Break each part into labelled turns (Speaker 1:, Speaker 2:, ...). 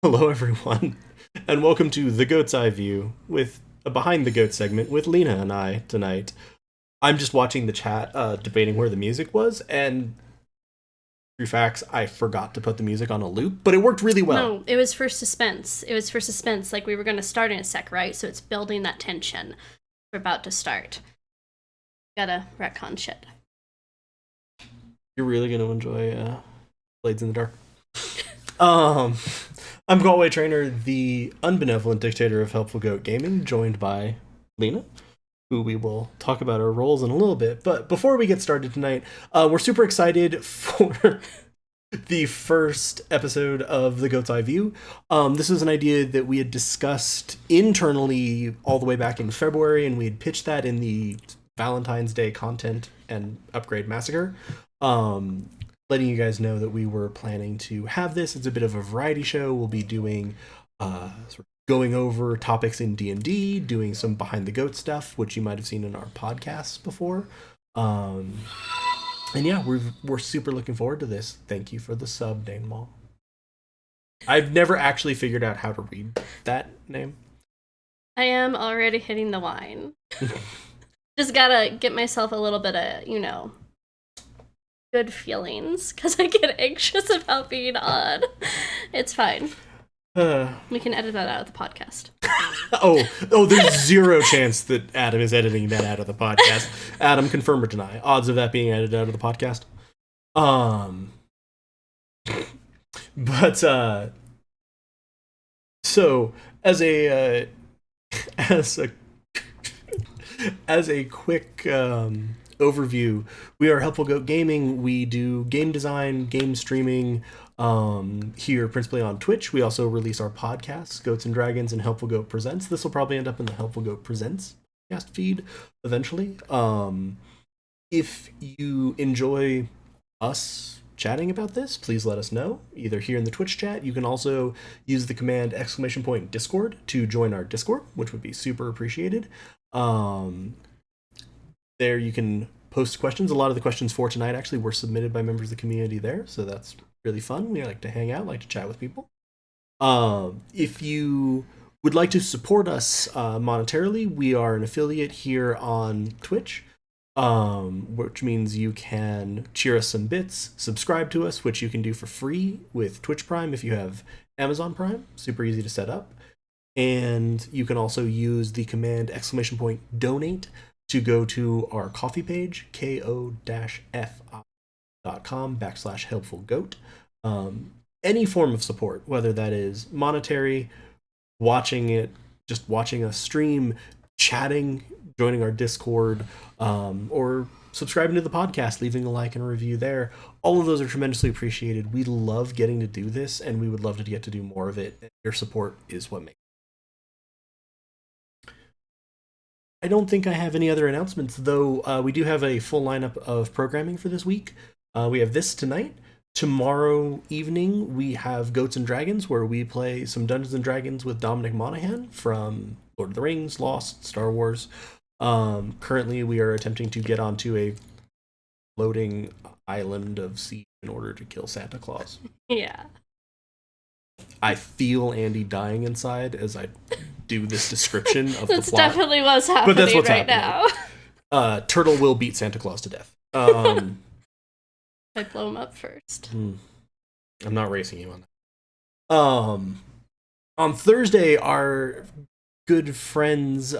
Speaker 1: Hello, everyone, and welcome to The Goat's Eye View with a Behind the Goat segment with Lena and I tonight. I'm just watching the chat, debating where the music was, and through facts, I forgot to put the music on a loop, but it worked really well.
Speaker 2: No, it was for suspense. It was for suspense. Like, we were going to start in a sec, right? So it's building that tension. We're about to start. Gotta retcon shit.
Speaker 1: You're really going to enjoy Blades in the Dark. I'm Galway Trainer, the unbenevolent dictator of Helpful Goat Gaming, joined by Lena, who we will talk about our roles in a little bit. But before we get started tonight, we're super excited for the first episode of The Goat's Eye View. This was an idea that we had discussed internally all the way back in February, and we had pitched that in the Valentine's Day content and upgrade massacre. Letting you guys know that we were planning to have this. It's a bit of a variety show. We'll be doing sort of going over topics in D&D, doing some behind the goat stuff, which you might have seen in our podcasts before. And yeah, we're super looking forward to this. Thank you for the sub, Dane Mall. I've never actually figured out how to read that name.
Speaker 2: I am already hitting the wine. Just gotta get myself a little bit of, good feelings, because I get anxious about being on. It's fine. We can edit that out of the podcast.
Speaker 1: There's zero chance that Adam is editing that out of the podcast. Adam, confirm or deny. Odds of that being edited out of the podcast. But so as a quick overview, we are Helpful Goat Gaming. We do game design, game streaming here principally on Twitch. We also release our podcasts, Goats and Dragons and Helpful Goat Presents. This will probably end up in the Helpful Goat Presents podcast feed eventually. If you enjoy us chatting about this, please let us know, either here in the Twitch chat. You can also use the command !Discord to join our Discord, which would be super appreciated. There you can post questions. A lot of the questions for tonight actually were submitted by members of the community there, so that's really fun. We like to hang out, like to chat with people. If you would like to support us monetarily, we are an affiliate here on Twitch, which means you can cheer us some bits, subscribe to us, which you can do for free with Twitch Prime if you have Amazon Prime. Super easy to set up. And you can also use the command !Donate to go to our coffee page, ko-fi.com/helpfulgoat. Any form of support, whether that is monetary, watching us stream, chatting, joining our Discord, or subscribing to the podcast, leaving a like and a review there. All of those are tremendously appreciated. We love getting to do this, and we would love to get to do more of it. Your support is what makes it. I don't think I have any other announcements, though. We do have a full lineup of programming for this week. We have this tonight. Tomorrow evening, we have Goats and Dragons, where we play some Dungeons and Dragons with Dominic Monaghan from Lord of the Rings, Lost, Star Wars. Currently, we are attempting to get onto a floating island of sea in order to kill Santa Claus.
Speaker 2: Yeah.
Speaker 1: I feel Andy dying inside as I do this description of the plot.
Speaker 2: That's definitely what's happening now.
Speaker 1: Turtle will beat Santa Claus to death.
Speaker 2: I blow him up first.
Speaker 1: I'm not racing you on that. On Thursday, our good friends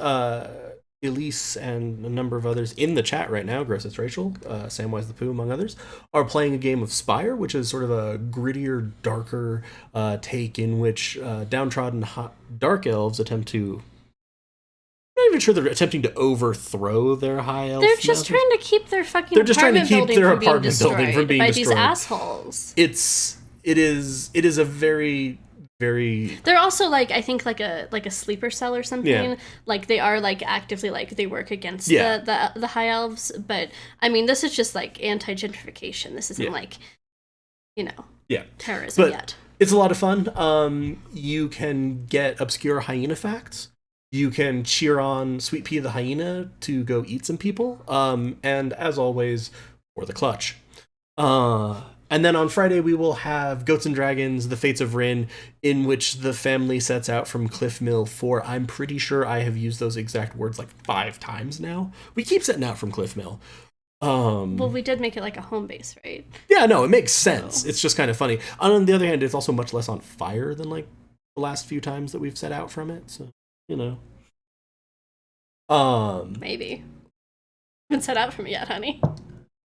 Speaker 1: Elise and a number of others in the chat right now, Gross It's Rachel, Samwise the Pooh, among others, are playing a game of Spire, which is sort of a grittier, darker take in which downtrodden dark elves attempt to... I'm not even sure they're attempting to overthrow their high elf.
Speaker 2: They're just trying to keep their fucking apartment building from being destroyed by these assholes.
Speaker 1: It is a very...
Speaker 2: They're also I think like a sleeper cell or something.
Speaker 1: Yeah.
Speaker 2: They are actively they work against the high elves, but I mean this is just anti-gentrification. This isn't terrorism yet.
Speaker 1: It's a lot of fun. You can get obscure hyena facts. You can cheer on Sweet Pea the hyena to go eat some people. And as always, for the clutch. And then on Friday, we will have Goats and Dragons, The Fates of Rin, in which the family sets out from Cliff Mill for, I'm pretty sure I have used those exact words 5 times now. We keep setting out from Cliff Mill.
Speaker 2: Well, we did make it a home base, right?
Speaker 1: Yeah, no, it makes sense. It's just kind of funny. On the other hand, it's also much less on fire than the last few times that we've set out from it. So,
Speaker 2: Maybe. Haven't set out from it yet, honey.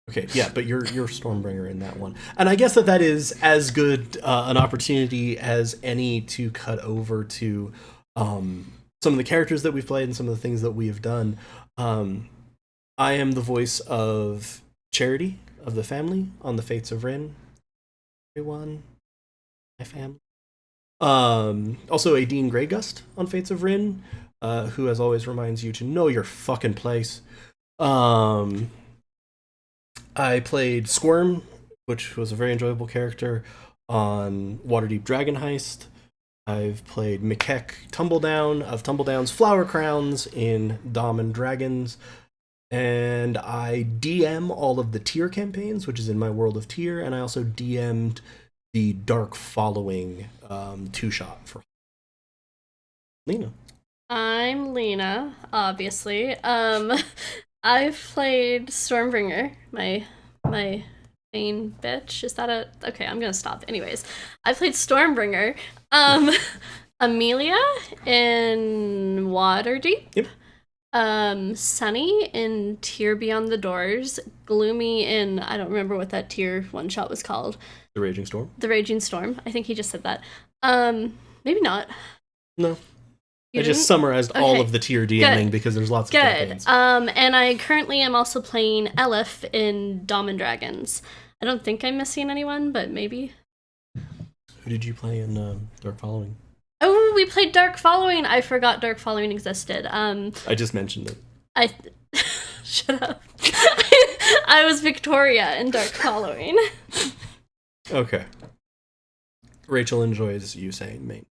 Speaker 1: Okay, yeah, but you're Strombringer in that one. And I guess that is as good an opportunity as any to cut over to some of the characters that we've played and some of the things that we have done. I am the voice of Charity of the family on The Fates of Rin. Everyone, my family. Also a Dean Greygust on Fates of Rin, who as always reminds you to know your fucking place. I played Squirm, which was a very enjoyable character on Waterdeep Dragon Heist. I've played Mikek Tumbledown of Tumbledown's Flower Crowns in Dom and Dragons. and I DM all of the tier campaigns, which is in my world of tier, and I also DM'd the Dark Following two-shot for Lena.
Speaker 2: I'm Lena, obviously. I've played Stormbringer, my main bitch. Is that a okay? I'm gonna stop. Anyways, I played Stormbringer. Amelia in Waterdeep.
Speaker 1: Yep.
Speaker 2: Sunny in Tier Beyond the Doors. Gloomy in I don't remember what that tier one shot was called.
Speaker 1: The Raging Storm.
Speaker 2: The Raging Storm. I think he just said that. Maybe not.
Speaker 1: No.
Speaker 2: You
Speaker 1: I just
Speaker 2: didn't?
Speaker 1: summarized all
Speaker 2: Okay.
Speaker 1: of the tier DMing because there's lots of
Speaker 2: Good.
Speaker 1: campaigns.
Speaker 2: And I currently am also playing Elef in Dom and Dragons. I don't think I'm missing anyone, but maybe.
Speaker 1: Who did you play in Dark Following?
Speaker 2: Oh, we played Dark Following. I forgot Dark Following existed.
Speaker 1: I just mentioned it.
Speaker 2: I shut up. I was Victoria in Dark Following.
Speaker 1: Okay. Rachel enjoys you saying main,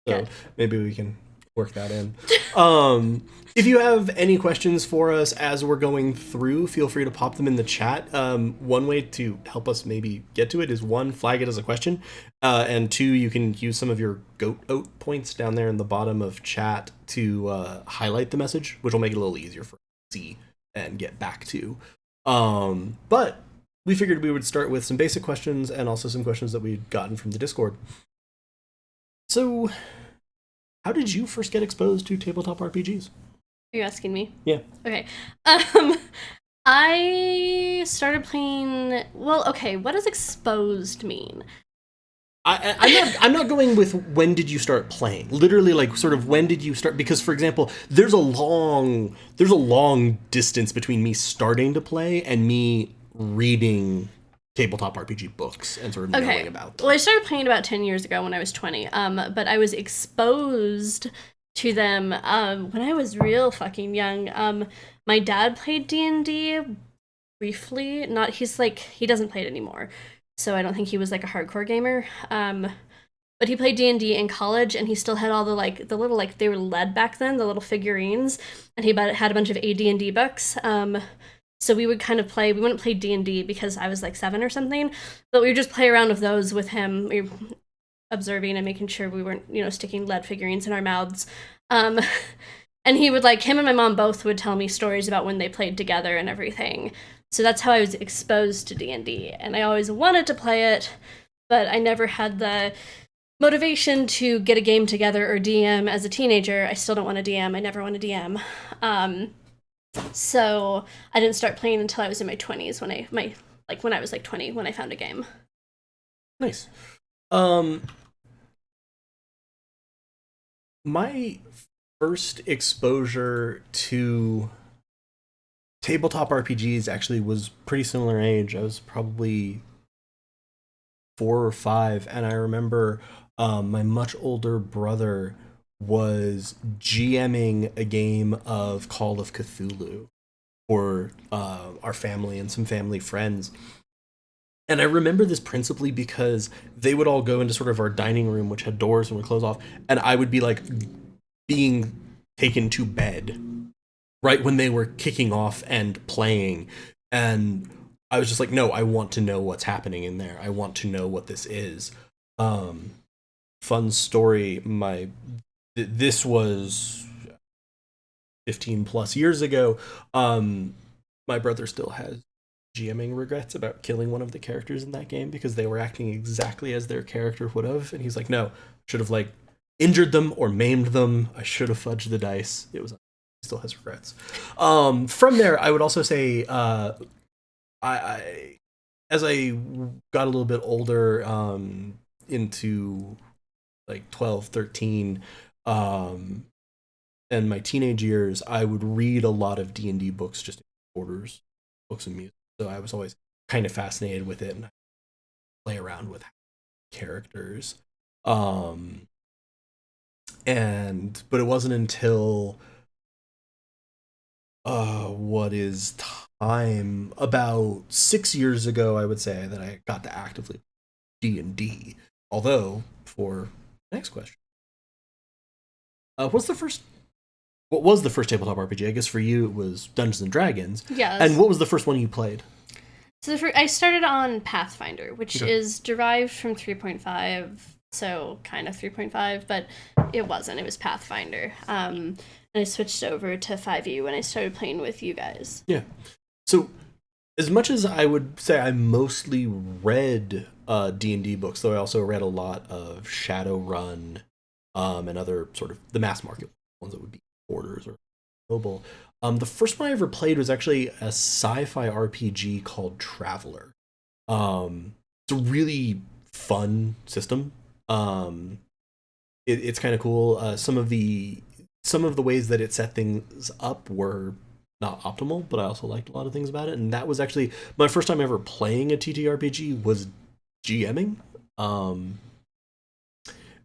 Speaker 1: so
Speaker 2: Good.
Speaker 1: maybe we can work that in. If you have any questions for us as we're going through, feel free to pop them in the chat. One way to help us maybe get to it is one, flag it as a question, and two, you can use some of your goat oat points down there in the bottom of chat to highlight the message, which will make it a little easier for us to see and get back to. But we figured we would start with some basic questions and also some questions that we'd gotten from the Discord. So, how did you first get exposed to tabletop RPGs?
Speaker 2: Are you asking me?
Speaker 1: Yeah.
Speaker 2: Okay. I started playing. Well, okay. What does exposed mean?
Speaker 1: I'm not going with when did you start playing. Literally, like sort of when did you start? Because, for example, there's a long distance between me starting to play and me reading tabletop RPG books and sort of knowing about them.
Speaker 2: Well, I started playing about 10 years ago when I was 20. But I was exposed to them when I was real fucking young. My dad played D&D briefly. He doesn't play it anymore. So I don't think he was like a hardcore gamer. But he played D&D in college, and he still had all the little they were lead back then, the little figurines, and he had a bunch of AD&D books. So we would kind of play. We wouldn't play D&D because I was like 7 or something, but we would just play around with those with him, observing and making sure we weren't, sticking lead figurines in our mouths. And he would him and my mom both would tell me stories about when they played together and everything. So that's how I was exposed to D&D, and I always wanted to play it, but I never had the motivation to get a game together or DM as a teenager. I still don't want to DM. I never want to DM. So I didn't start playing until I was in my 20s when I was 20 when I found a game.
Speaker 1: Nice. My first exposure to tabletop RPGs actually was pretty similar age. I was probably 4 or 5, and I remember my much older brother was GMing a game of Call of Cthulhu for our family and some family friends. And I remember this principally because they would all go into sort of our dining room, which had doors and would close off, and I would be being taken to bed right when they were kicking off and playing. And I was just like, no, I want to know what's happening in there. I want to know what this is. Fun story, this was 15 plus years ago. My brother still has GMing regrets about killing one of the characters in that game because they were acting exactly as their character would have. And he's like, no, should have injured them or maimed them. I should have fudged the dice. He still has regrets. From there, I would also say, I as I got a little bit older, into 12, 13, and my teenage years, I would read a lot of D&D books, just orders, books and music. So I was always kind of fascinated with it and play around with characters. But it wasn't until about 6 years ago, I would say, that I got to actively D&D. Although, for next question, what's the first what was the first tabletop RPG? I guess for you it was Dungeons and Dragons.
Speaker 2: Yes.
Speaker 1: And what was the first one you played?
Speaker 2: So I started on Pathfinder, which is derived from 3.5, so kind of 3.5, but it wasn't. It was Pathfinder. And I switched over to 5e when I started playing with you guys.
Speaker 1: Yeah. So as much as I would say I mostly read D&D books, though I also read a lot of Shadowrun and other sort of the mass market ones that would be Borders or Noble. The first one I ever played was actually a sci-fi RPG called Traveler. It's a really fun system. It's kind of cool. Some of the ways that it set things up were not optimal, but I also liked a lot of things about it. And that was actually my first time ever playing a TTRPG was GMing. And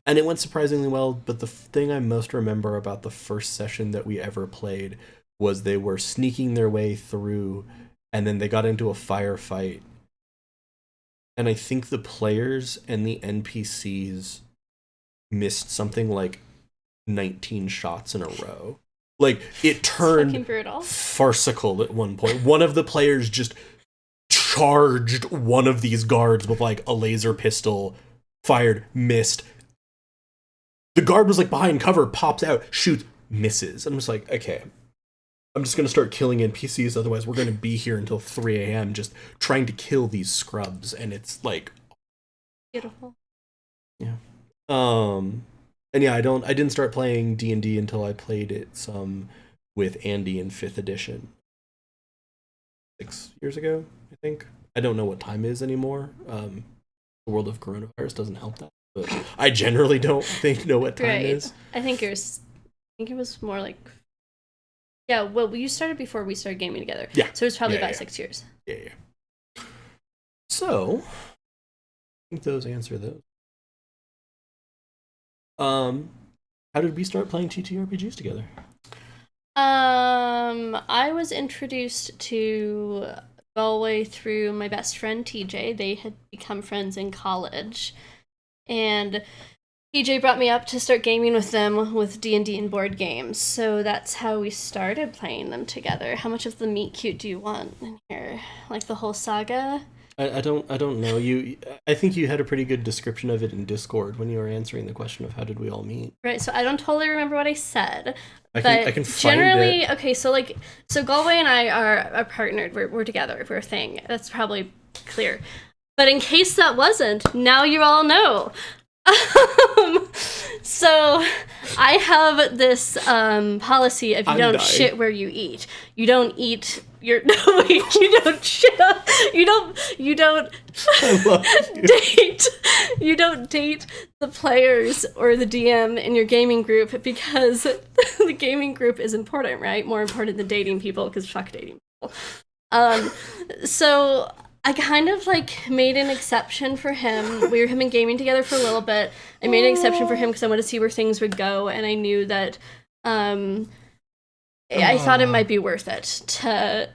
Speaker 1: it went surprisingly well, but the thing I most remember about the first session that we ever played was they were sneaking their way through, and then they got into a firefight. And I think the players and the NPCs missed something like 19 shots in a row. Like, it turned farcical at one point. One of the players just charged one of these guards with, like, a laser pistol, fired, missed. The guard was, like, behind cover, pops out, shoots, misses. And I'm just like, okay, I'm just going to start killing NPCs, otherwise we're going to be here until 3 a.m. just trying to kill these scrubs, and it's, like...
Speaker 2: Beautiful.
Speaker 1: Yeah. And yeah, I didn't start playing D&D until I played it some with Andy in 5th edition. 6 years ago, I think. I don't know what time is anymore. The world of coronavirus doesn't help that. But I generally don't know what time is.
Speaker 2: I think it was more like... Yeah, well, you started before we started gaming together.
Speaker 1: Yeah.
Speaker 2: So it was probably about 6 years.
Speaker 1: Yeah. So, I think those answer those. How did we start playing TTRPGs together?
Speaker 2: I was introduced to Galway through my best friend TJ. They had become friends in college, and TJ brought me up to start gaming with them with D&D and board games. So that's how we started playing them together. How much of the meet cute do you want in here? Like the whole saga?
Speaker 1: I don't know. I think you had a pretty good description of it in Discord when you were answering the question of how did we all meet.
Speaker 2: Right, so I don't totally remember what I said.
Speaker 1: I can find
Speaker 2: generally,
Speaker 1: it.
Speaker 2: Okay, so Galway and I are partnered. We're together. We're a thing. That's probably clear. But in case that wasn't, now you all know. So I have this policy of you don't shit where you eat. You don't eat you don't shit up. You don't date. You don't date the players or the DM in your gaming group because the gaming group is important, right? More important than dating people, because fuck dating people. So I kind of made an exception for him. We were him and gaming together for a little bit. I made an exception for him because I wanted to see where things would go, and I knew that I thought it might be worth it to...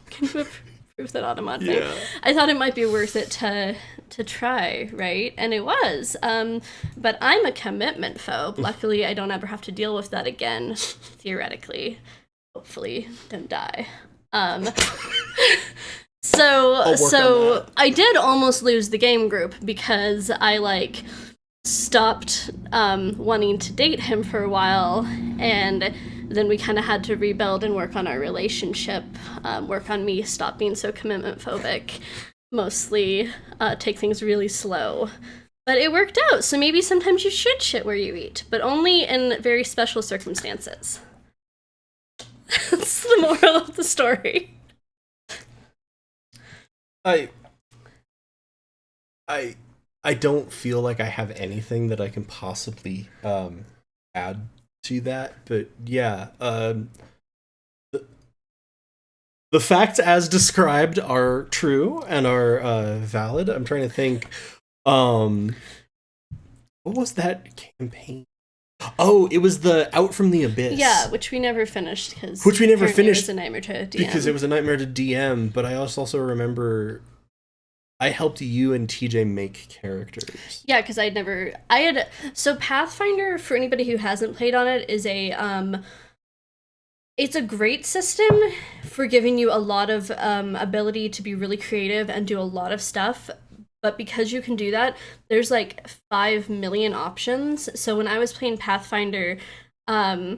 Speaker 2: Can you approve that Automod thing? Yeah. I thought it might be worth it to try, right? And it was. But I'm a commitment phobe. Luckily, I don't ever have to deal with that again, theoretically. Hopefully, don't die. So I did almost lose the game group because I stopped wanting to date him for a while, and then we kind of had to rebuild and work on our relationship, work on me stop being so commitment phobic, mostly take things really slow. But it worked out, so maybe sometimes you should shit where you eat, but only in very special circumstances. That's the moral of the story.
Speaker 1: I don't feel like I have anything that I can possibly add to that, but yeah, the facts as described are true and are valid. I'm trying to think, what was that campaign? Oh, it was the Out from the Abyss.
Speaker 2: Yeah, which we never finished because
Speaker 1: it was
Speaker 2: a nightmare to DM.
Speaker 1: Because it was a nightmare to DM, but I also remember I helped you and TJ make characters.
Speaker 2: Yeah, because so Pathfinder, for anybody who hasn't played on it, is a It's a great system for giving you a lot of ability to be really creative and do a lot of stuff. But because you can do that, there's like 5 million options. So when I was playing Pathfinder, I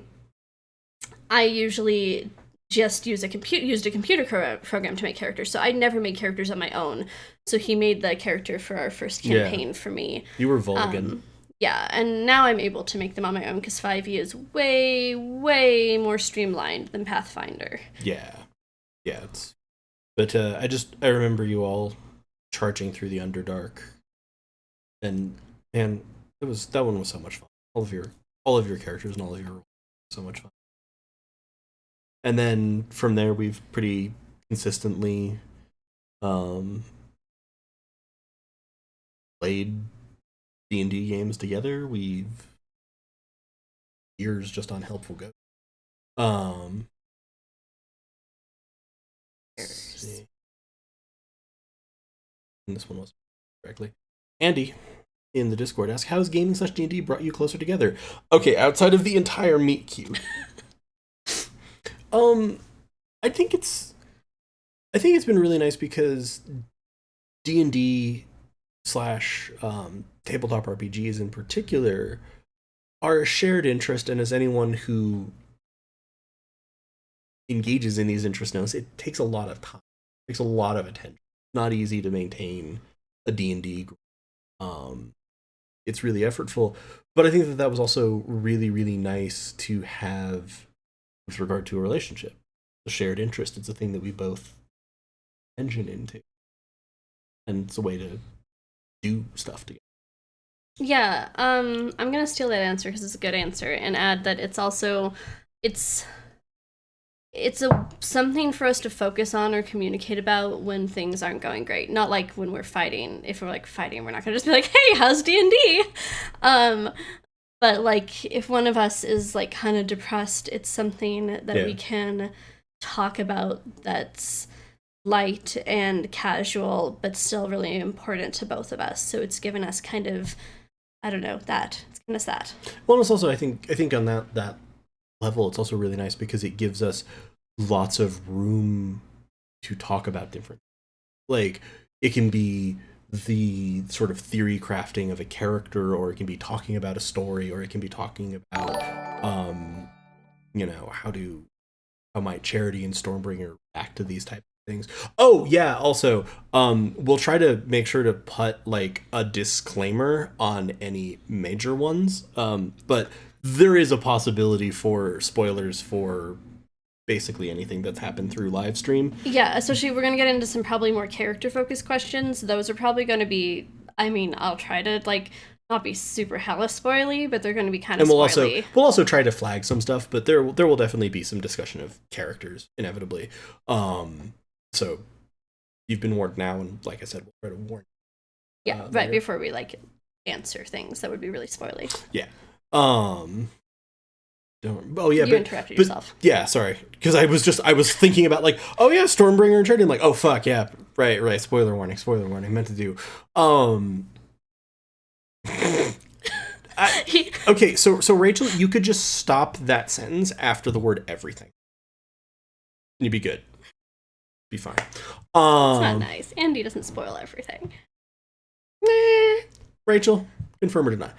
Speaker 2: usually just used a computer program to make characters. So I never made characters on my own. So he made the character for our first campaign for me.
Speaker 1: You were Vulgan.
Speaker 2: Yeah, and now I'm able to make them on my own because 5e is way, way more streamlined than Pathfinder.
Speaker 1: Yeah, it's. But I remember you all charging through the Underdark, and man, that one was so much fun. All of your characters and all of your roles, so much fun. And then from there, we've pretty consistently played D&D games together. We've years just on Helpful Goat. See. And this one was correctly. Andy in the Discord asked, "How has gaming / D&D brought you closer together?" Okay, outside of the entire meat cute. I think it's been really nice because D&D / tabletop RPGs in particular are a shared interest, and as anyone who engages in these interests knows, it takes a lot of time. It takes a lot of attention. It's not easy to maintain a D&D group. It's really effortful, but I think that was also really, really nice to have with regard to a relationship. A shared interest. It's a thing that we both engine into. And it's a way to do stuff together.
Speaker 2: Yeah, I'm gonna steal that answer because it's a good answer and add that it's something for us to focus on or communicate about when things aren't going great. Not like when we're fighting. If we're like fighting, we're not gonna just be like, "Hey, how's D&D?" But like if one of us is like kind of depressed, it's something that we can talk about that's light and casual, but still really important to both of us. So it's given us kind of, I don't know, that. It's given us that.
Speaker 1: Well, it's also, I think on that level, it's also really nice because it gives us lots of room to talk about different. Like, it can be the sort of theory crafting of a character, or it can be talking about a story, or it can be talking about, how might Charity and Strombringer react to these types of things. Oh yeah, also, we'll try to make sure to put like a disclaimer on any major ones, but there is a possibility for spoilers for basically anything that's happened through live stream.
Speaker 2: Yeah, especially we're going to get into some probably more character-focused questions. Those are probably going to be, I'll try to, not be super hella spoily, but they're going to be kind of spoily.
Speaker 1: We'll also try to flag some stuff, but there will definitely be some discussion of characters, inevitably. So you've been warned now, and like I said, we'll try to warn
Speaker 2: you. Yeah, right before we, answer things that would be really spoily.
Speaker 1: Yeah. You
Speaker 2: interrupted yourself.
Speaker 1: Yeah, sorry, because I was thinking about Stormbringer and Charity. I'm like, oh fuck yeah, right. Spoiler warning. Meant to do. Okay, so Rachel, you could just stop that sentence after the word everything. You'd be good. Be fine. It's
Speaker 2: not nice. Andy doesn't spoil everything.
Speaker 1: Rachel, confirm or deny.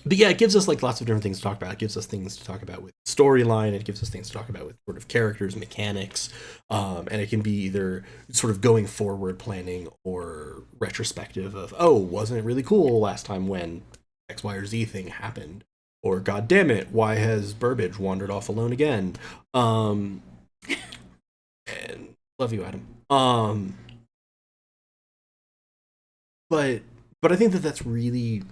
Speaker 1: But yeah, it gives us lots of different things to talk about. It gives us things to talk about with storyline. It gives us things to talk about with sort of characters, mechanics, and it can be either sort of going forward planning or retrospective of, oh, wasn't it really cool last time when X, Y, or Z thing happened? Or, God damn it, why has Burbage wandered off alone again? And love you, Adam. But I think that's really,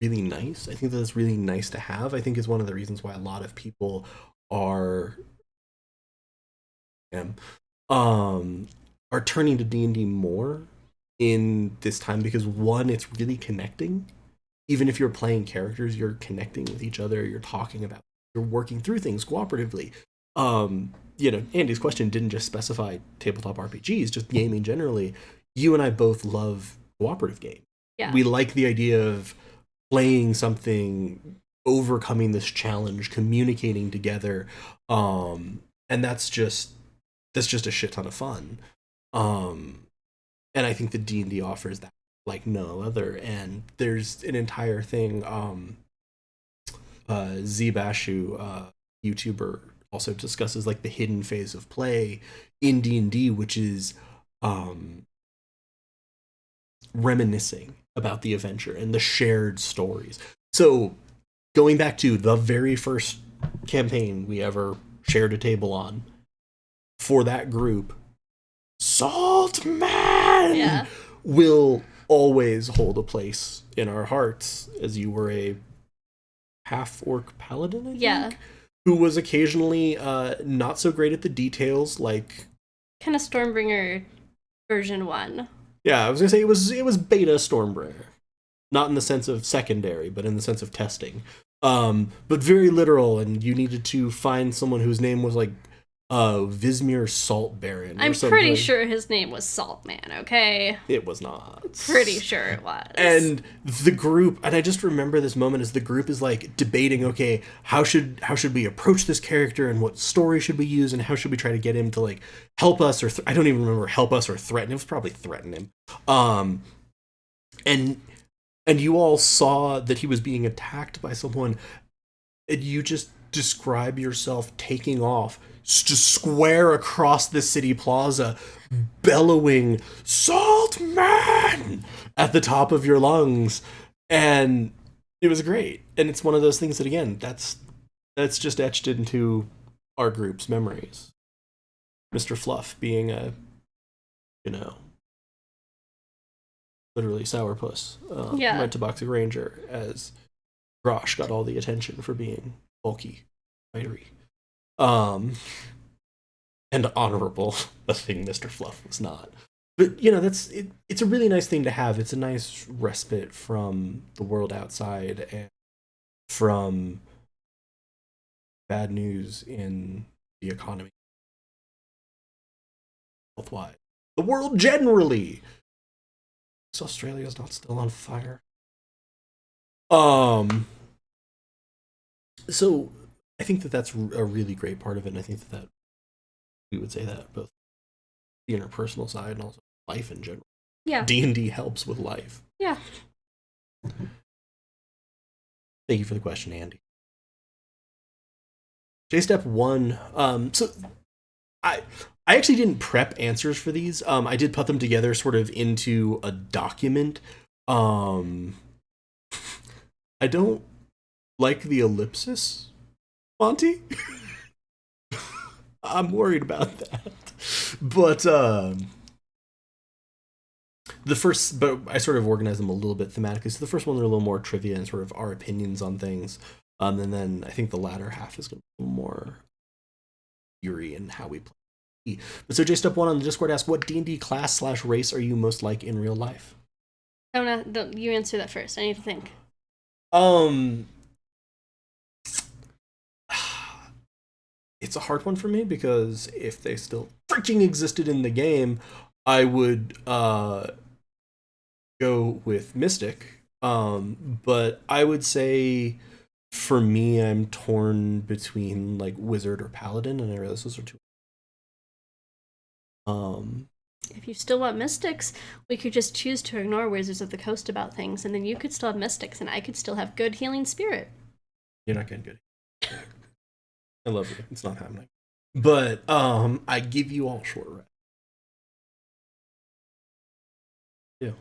Speaker 1: really nice. I think that's really nice to have. I think is one of the reasons why a lot of people are turning to D&D more in this time because, one, it's really connecting. Even if you're playing characters, you're connecting with each other, you're talking about, you're working through things cooperatively. Andy's question didn't just specify tabletop RPGs, just gaming generally. You and I both love cooperative games.
Speaker 2: Yeah.
Speaker 1: We like the idea of playing something overcoming this challenge, communicating together, and that's just a shit ton of fun. And I think the D&D offers that like no other. And there's an entire thing. Zbashu, YouTuber, also discusses like the hidden phase of play in D&D, which is reminiscing about the adventure and the shared stories. So going back to the very first campaign we ever shared a table on, for that group, Salt Man will always hold a place in our hearts, as you were a half-orc paladin, I think, who was occasionally not so great at the details, like
Speaker 2: kind of Strombringer version 1.
Speaker 1: Yeah, I was gonna say it was beta Strombringer, not in the sense of secondary, but in the sense of testing. But very literal, and you needed to find someone whose name was like Vismir Salt Baron.
Speaker 2: I'm pretty sure his name was Saltman, okay?
Speaker 1: It was not.
Speaker 2: Pretty sure it was.
Speaker 1: And the group, and I just remember this moment as the group is like debating, okay, how should we approach this character, and what story should we use, and how should we try to get him to like help us, or I don't even remember, help us or threaten. It was probably threaten him. And you all saw that he was being attacked by someone, and you just describe yourself taking off just square across the city plaza, bellowing "Salt Man" at the top of your lungs, and it was great. And it's one of those things that, again, that's just etched into our group's memories. Mr. Fluff being a, literally sourpuss, went to Boxic Ranger, as Grosh got all the attention for being bulky, fiery, and honorable, a thing Mr. Fluff was not. But that's it. It's a really nice thing to have. It's a nice respite from the world outside and from bad news in the economy, health-wise, the world generally. So Australia's not still on fire. So I think that's a really great part of it, and I think that we would say that both the interpersonal side and also life in general.
Speaker 2: Yeah.
Speaker 1: D&D helps with life.
Speaker 2: Yeah.
Speaker 1: Thank you for the question, Andy. J-Step 1. So I actually didn't prep answers for these. I did put them together sort of into a document. I don't like the ellipsis, Monty. I'm worried about that. But I sort of organized them a little bit thematically. So the first one, they're a little more trivia and sort of our opinions on things. And then I think the latter half is going to be more theory and how we play. But so J-Step 1 on the Discord asked, what D&D class/race are you most like in real life?
Speaker 2: You answer that first. I need to think.
Speaker 1: It's a hard one for me, because if they still freaking existed in the game, I would go with Mystic. But I would say for me, I'm torn between like Wizard or Paladin, and I realize those are two.
Speaker 2: If you still want Mystics, we could just choose to ignore Wizards of the Coast about things, and then you could still have Mystics, and I could still have good healing spirit.
Speaker 1: You're not getting good. I love you. It's not happening. But I give you all short rest. Yeah.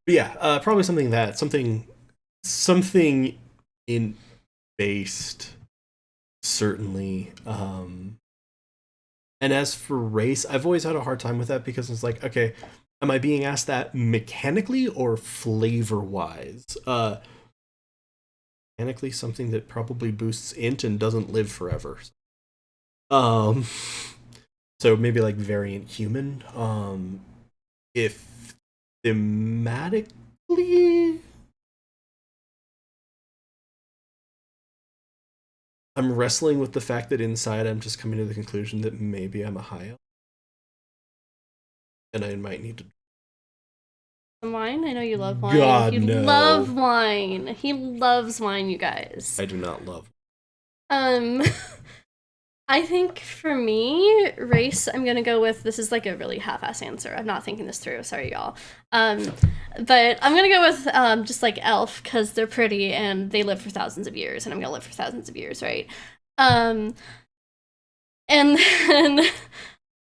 Speaker 1: Yeah, probably something in based, certainly. And as for race, I've always had a hard time with that, because it's like, okay, am I being asked that mechanically or flavor-wise? Mechanically, something that probably boosts int and doesn't live forever. So maybe like variant human. If thematically, I'm wrestling with the fact that inside I'm just coming to the conclusion that maybe I'm a high elf, and I might need to.
Speaker 2: some wine? I know you love wine.
Speaker 1: God,
Speaker 2: you
Speaker 1: no.
Speaker 2: love wine. He loves wine, you guys.
Speaker 1: I do not love.
Speaker 2: I think for me, race, I'm gonna go with, this is like a really half-ass answer. I'm not thinking this through, sorry y'all. But I'm gonna go with just like Elf, because they're pretty and they live for thousands of years, and I'm gonna live for thousands of years, right? And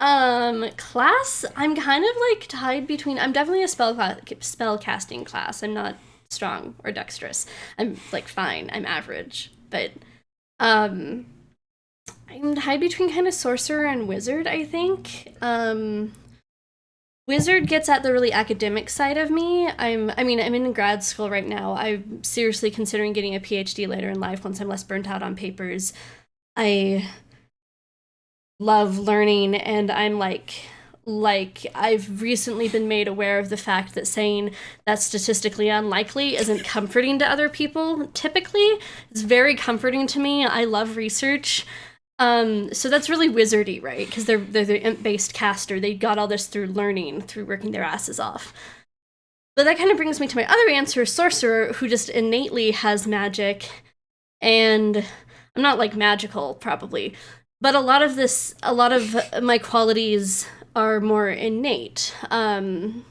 Speaker 2: then class, I'm kind of like tied between, I'm definitely a spell casting class. I'm not strong or dexterous. I'm like fine, I'm average, but I'm tied between kind of sorcerer and wizard, I think. Wizard gets at the really academic side of me. I'm in grad school right now. I'm seriously considering getting a PhD later in life once I'm less burnt out on papers. I love learning, and I'm like I've recently been made aware of the fact that saying that's statistically unlikely isn't comforting to other people. Typically, it's very comforting to me. I love research. So that's really wizardy, right? Because they're the imp-based caster. They got all this through learning, through working their asses off. But that kind of brings me to my other answer, sorcerer, who just innately has magic. And I'm not like magical, probably. But a lot of my qualities are more innate. And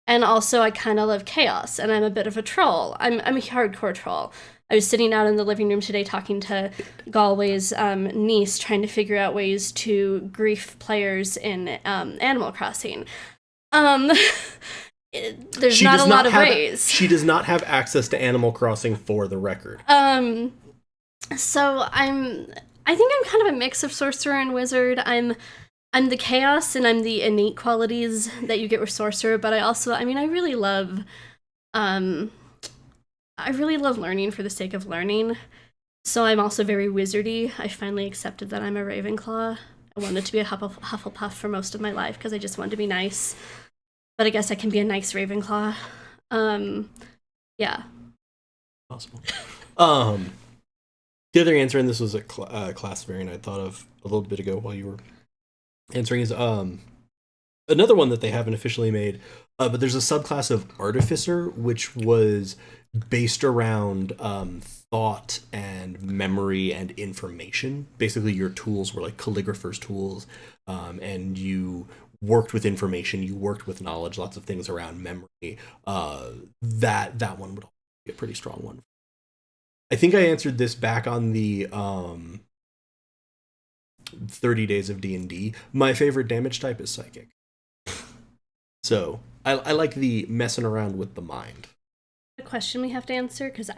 Speaker 2: also I kind of love chaos, and I'm a bit of a troll. I'm a hardcore troll. I was sitting out in the living room today talking to Galway's niece, trying to figure out ways to grief players in Animal Crossing. There's not a lot of ways.
Speaker 1: She does not have access to Animal Crossing, for the record.
Speaker 2: So I think I'm kind of a mix of sorcerer and wizard. I'm the chaos, and I'm the innate qualities that you get with sorcerer, but I really love learning for the sake of learning. So I'm also very wizardy. I finally accepted that I'm a Ravenclaw. I wanted to be a Hufflepuff for most of my life because I just wanted to be nice. But I guess I can be a nice Ravenclaw. Yeah.
Speaker 1: Possible. The other answer, and this was a class variant I thought of a little bit ago while you were answering, is another one that they haven't officially made, but there's a subclass of Artificer, which was based around thought and memory and information. Basically, your tools were like calligrapher's tools, and you worked with information, you worked with knowledge, lots of things around memory. That one would be a pretty strong one. I think I answered this back on the 30 Days of D&D. My favorite damage type is Psychic. So I like the messing around with the mind.
Speaker 2: A question we have to answer, because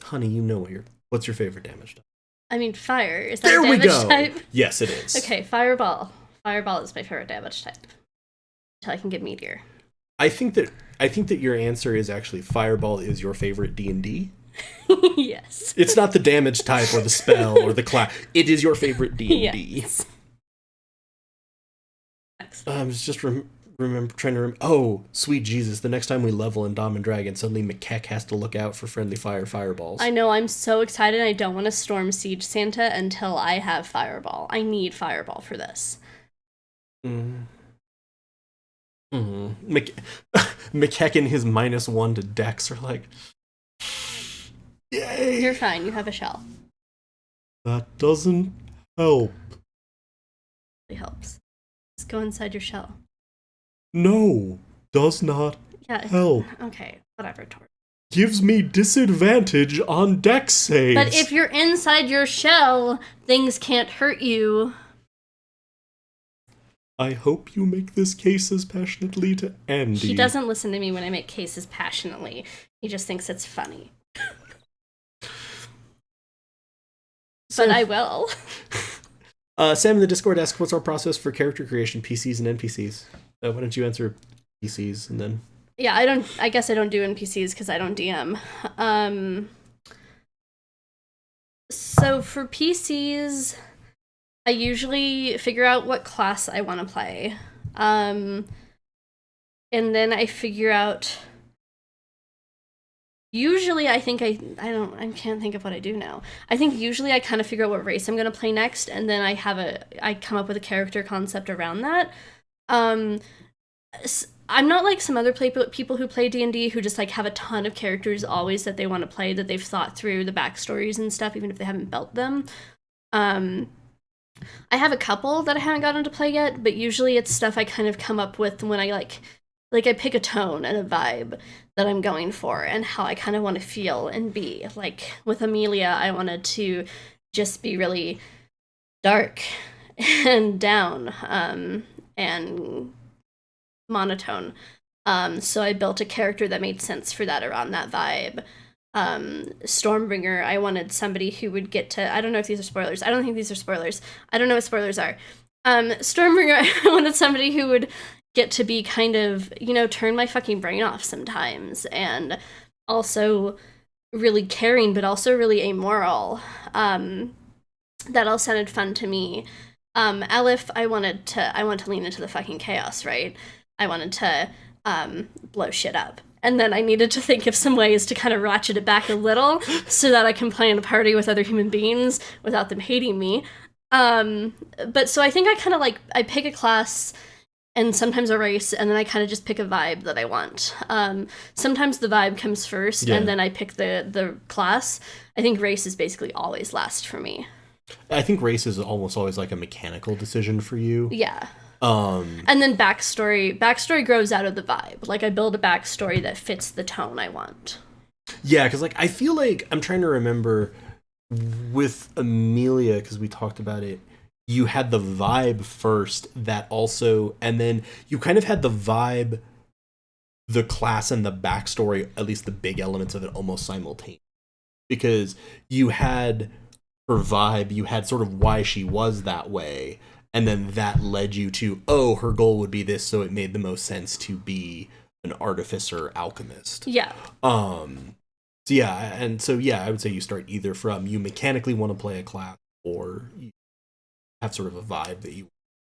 Speaker 1: Honey, you know what's your favorite damage type?
Speaker 2: I mean, fire. Is that
Speaker 1: there
Speaker 2: a damage
Speaker 1: we go.
Speaker 2: type?
Speaker 1: Yes, it is.
Speaker 2: Okay, fireball. Fireball is my favorite damage type. Until I can get meteor.
Speaker 1: I think that your answer is actually fireball is your favorite D&D.
Speaker 2: Yes.
Speaker 1: It's not the damage type or the spell or the class. It is your favorite D&D.
Speaker 2: Yes.
Speaker 1: I was just trying to remember. Oh, sweet Jesus! The next time we level in Dom and Dragon, suddenly Mikek has to look out for friendly fireballs.
Speaker 2: I know. I'm so excited. I don't want to storm siege Santa until I have fireball. I need fireball for this.
Speaker 1: Mikek and his -1 to Dex are like, yay!
Speaker 2: You're fine. You have a shell.
Speaker 1: That doesn't help.
Speaker 2: It helps. Just go inside your shell.
Speaker 1: No, does not help.
Speaker 2: Okay, whatever, Tor.
Speaker 1: Gives me disadvantage on Dex saves.
Speaker 2: But if you're inside your shell, things can't hurt you.
Speaker 1: I hope you make this case as passionately to Andy.
Speaker 2: He doesn't listen to me when I make cases passionately. He just thinks it's funny. But I will.
Speaker 1: Sam in the Discord asks, what's our process for character creation, PCs and NPCs? Why don't you answer PCs and then...
Speaker 2: Yeah, I guess I don't do NPCs because I don't DM. So for PCs, I usually figure out what class I want to play. And then I figure out... Usually, I think I can't think of what I do now. I think usually I kind of figure out what race I'm going to play next, and then I come up with a character concept around that. I'm not like some other people who play D&D who just like have a ton of characters always that they want to play, that they've thought through the backstories and stuff, even if they haven't built them. I have a couple that I haven't gotten to play yet, but usually it's stuff I kind of come up with when I like I pick a tone and a vibe that I'm going for and how I kind of want to feel and be. Like with Amelia, I wanted to just be really dark and down and monotone. So I built a character that made sense for that around that vibe. Strombringer, I wanted somebody who would get to, I don't know if these are spoilers. I don't think these are spoilers. I don't know what spoilers are. Strombringer, I wanted somebody who would get to be kind of, you know, turn my fucking brain off sometimes, and also really caring, but also really amoral. That all sounded fun to me. Elef, I wanted to lean into the fucking chaos, right? I wanted to blow shit up. And then I needed to think of some ways to kind of ratchet it back a little so that I can play in a party with other human beings without them hating me. But so I think I kind of like, I pick a class and sometimes a race, and then I kind of just pick a vibe that I want. Sometimes the vibe comes first, and then I pick the class. I think race is basically always last for me.
Speaker 1: I think race is almost always like a mechanical decision for you.
Speaker 2: Yeah. And then backstory grows out of the vibe. Like I build a backstory that fits the tone I want.
Speaker 1: Yeah, because like I feel like I'm trying to remember with Amelia, because we talked about it, you had the vibe first that also, and then you kind of had the vibe, the class, and the backstory, at least the big elements of it, almost simultaneously. Because you had her vibe, you had sort of why she was that way, and then that led you to, oh, her goal would be this, so it made the most sense to be an artificer alchemist.
Speaker 2: Yeah.
Speaker 1: So yeah, I would say you start either from you mechanically want to play a class, or you have sort of a vibe that you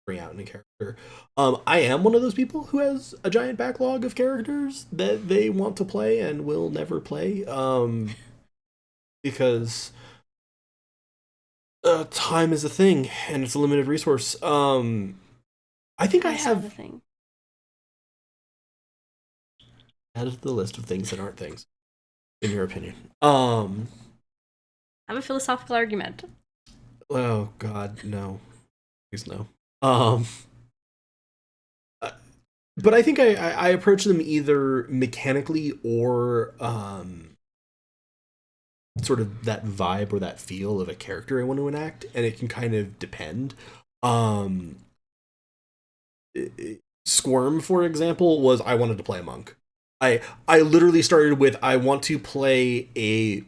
Speaker 1: bring out in a character. I am one of those people who has a giant backlog of characters that they want to play and will never play. Because time is a thing, and it's a limited resource. I think I have
Speaker 2: a thing.
Speaker 1: Added to the list of things that aren't things, in your opinion. I
Speaker 2: have a philosophical argument.
Speaker 1: Oh God, no! Please no. But I think I approach them either mechanically or sort of that vibe or that feel of a character I want to enact, and it can kind of depend. Squirm, for example, was I wanted to play a monk. I literally started with I want to play a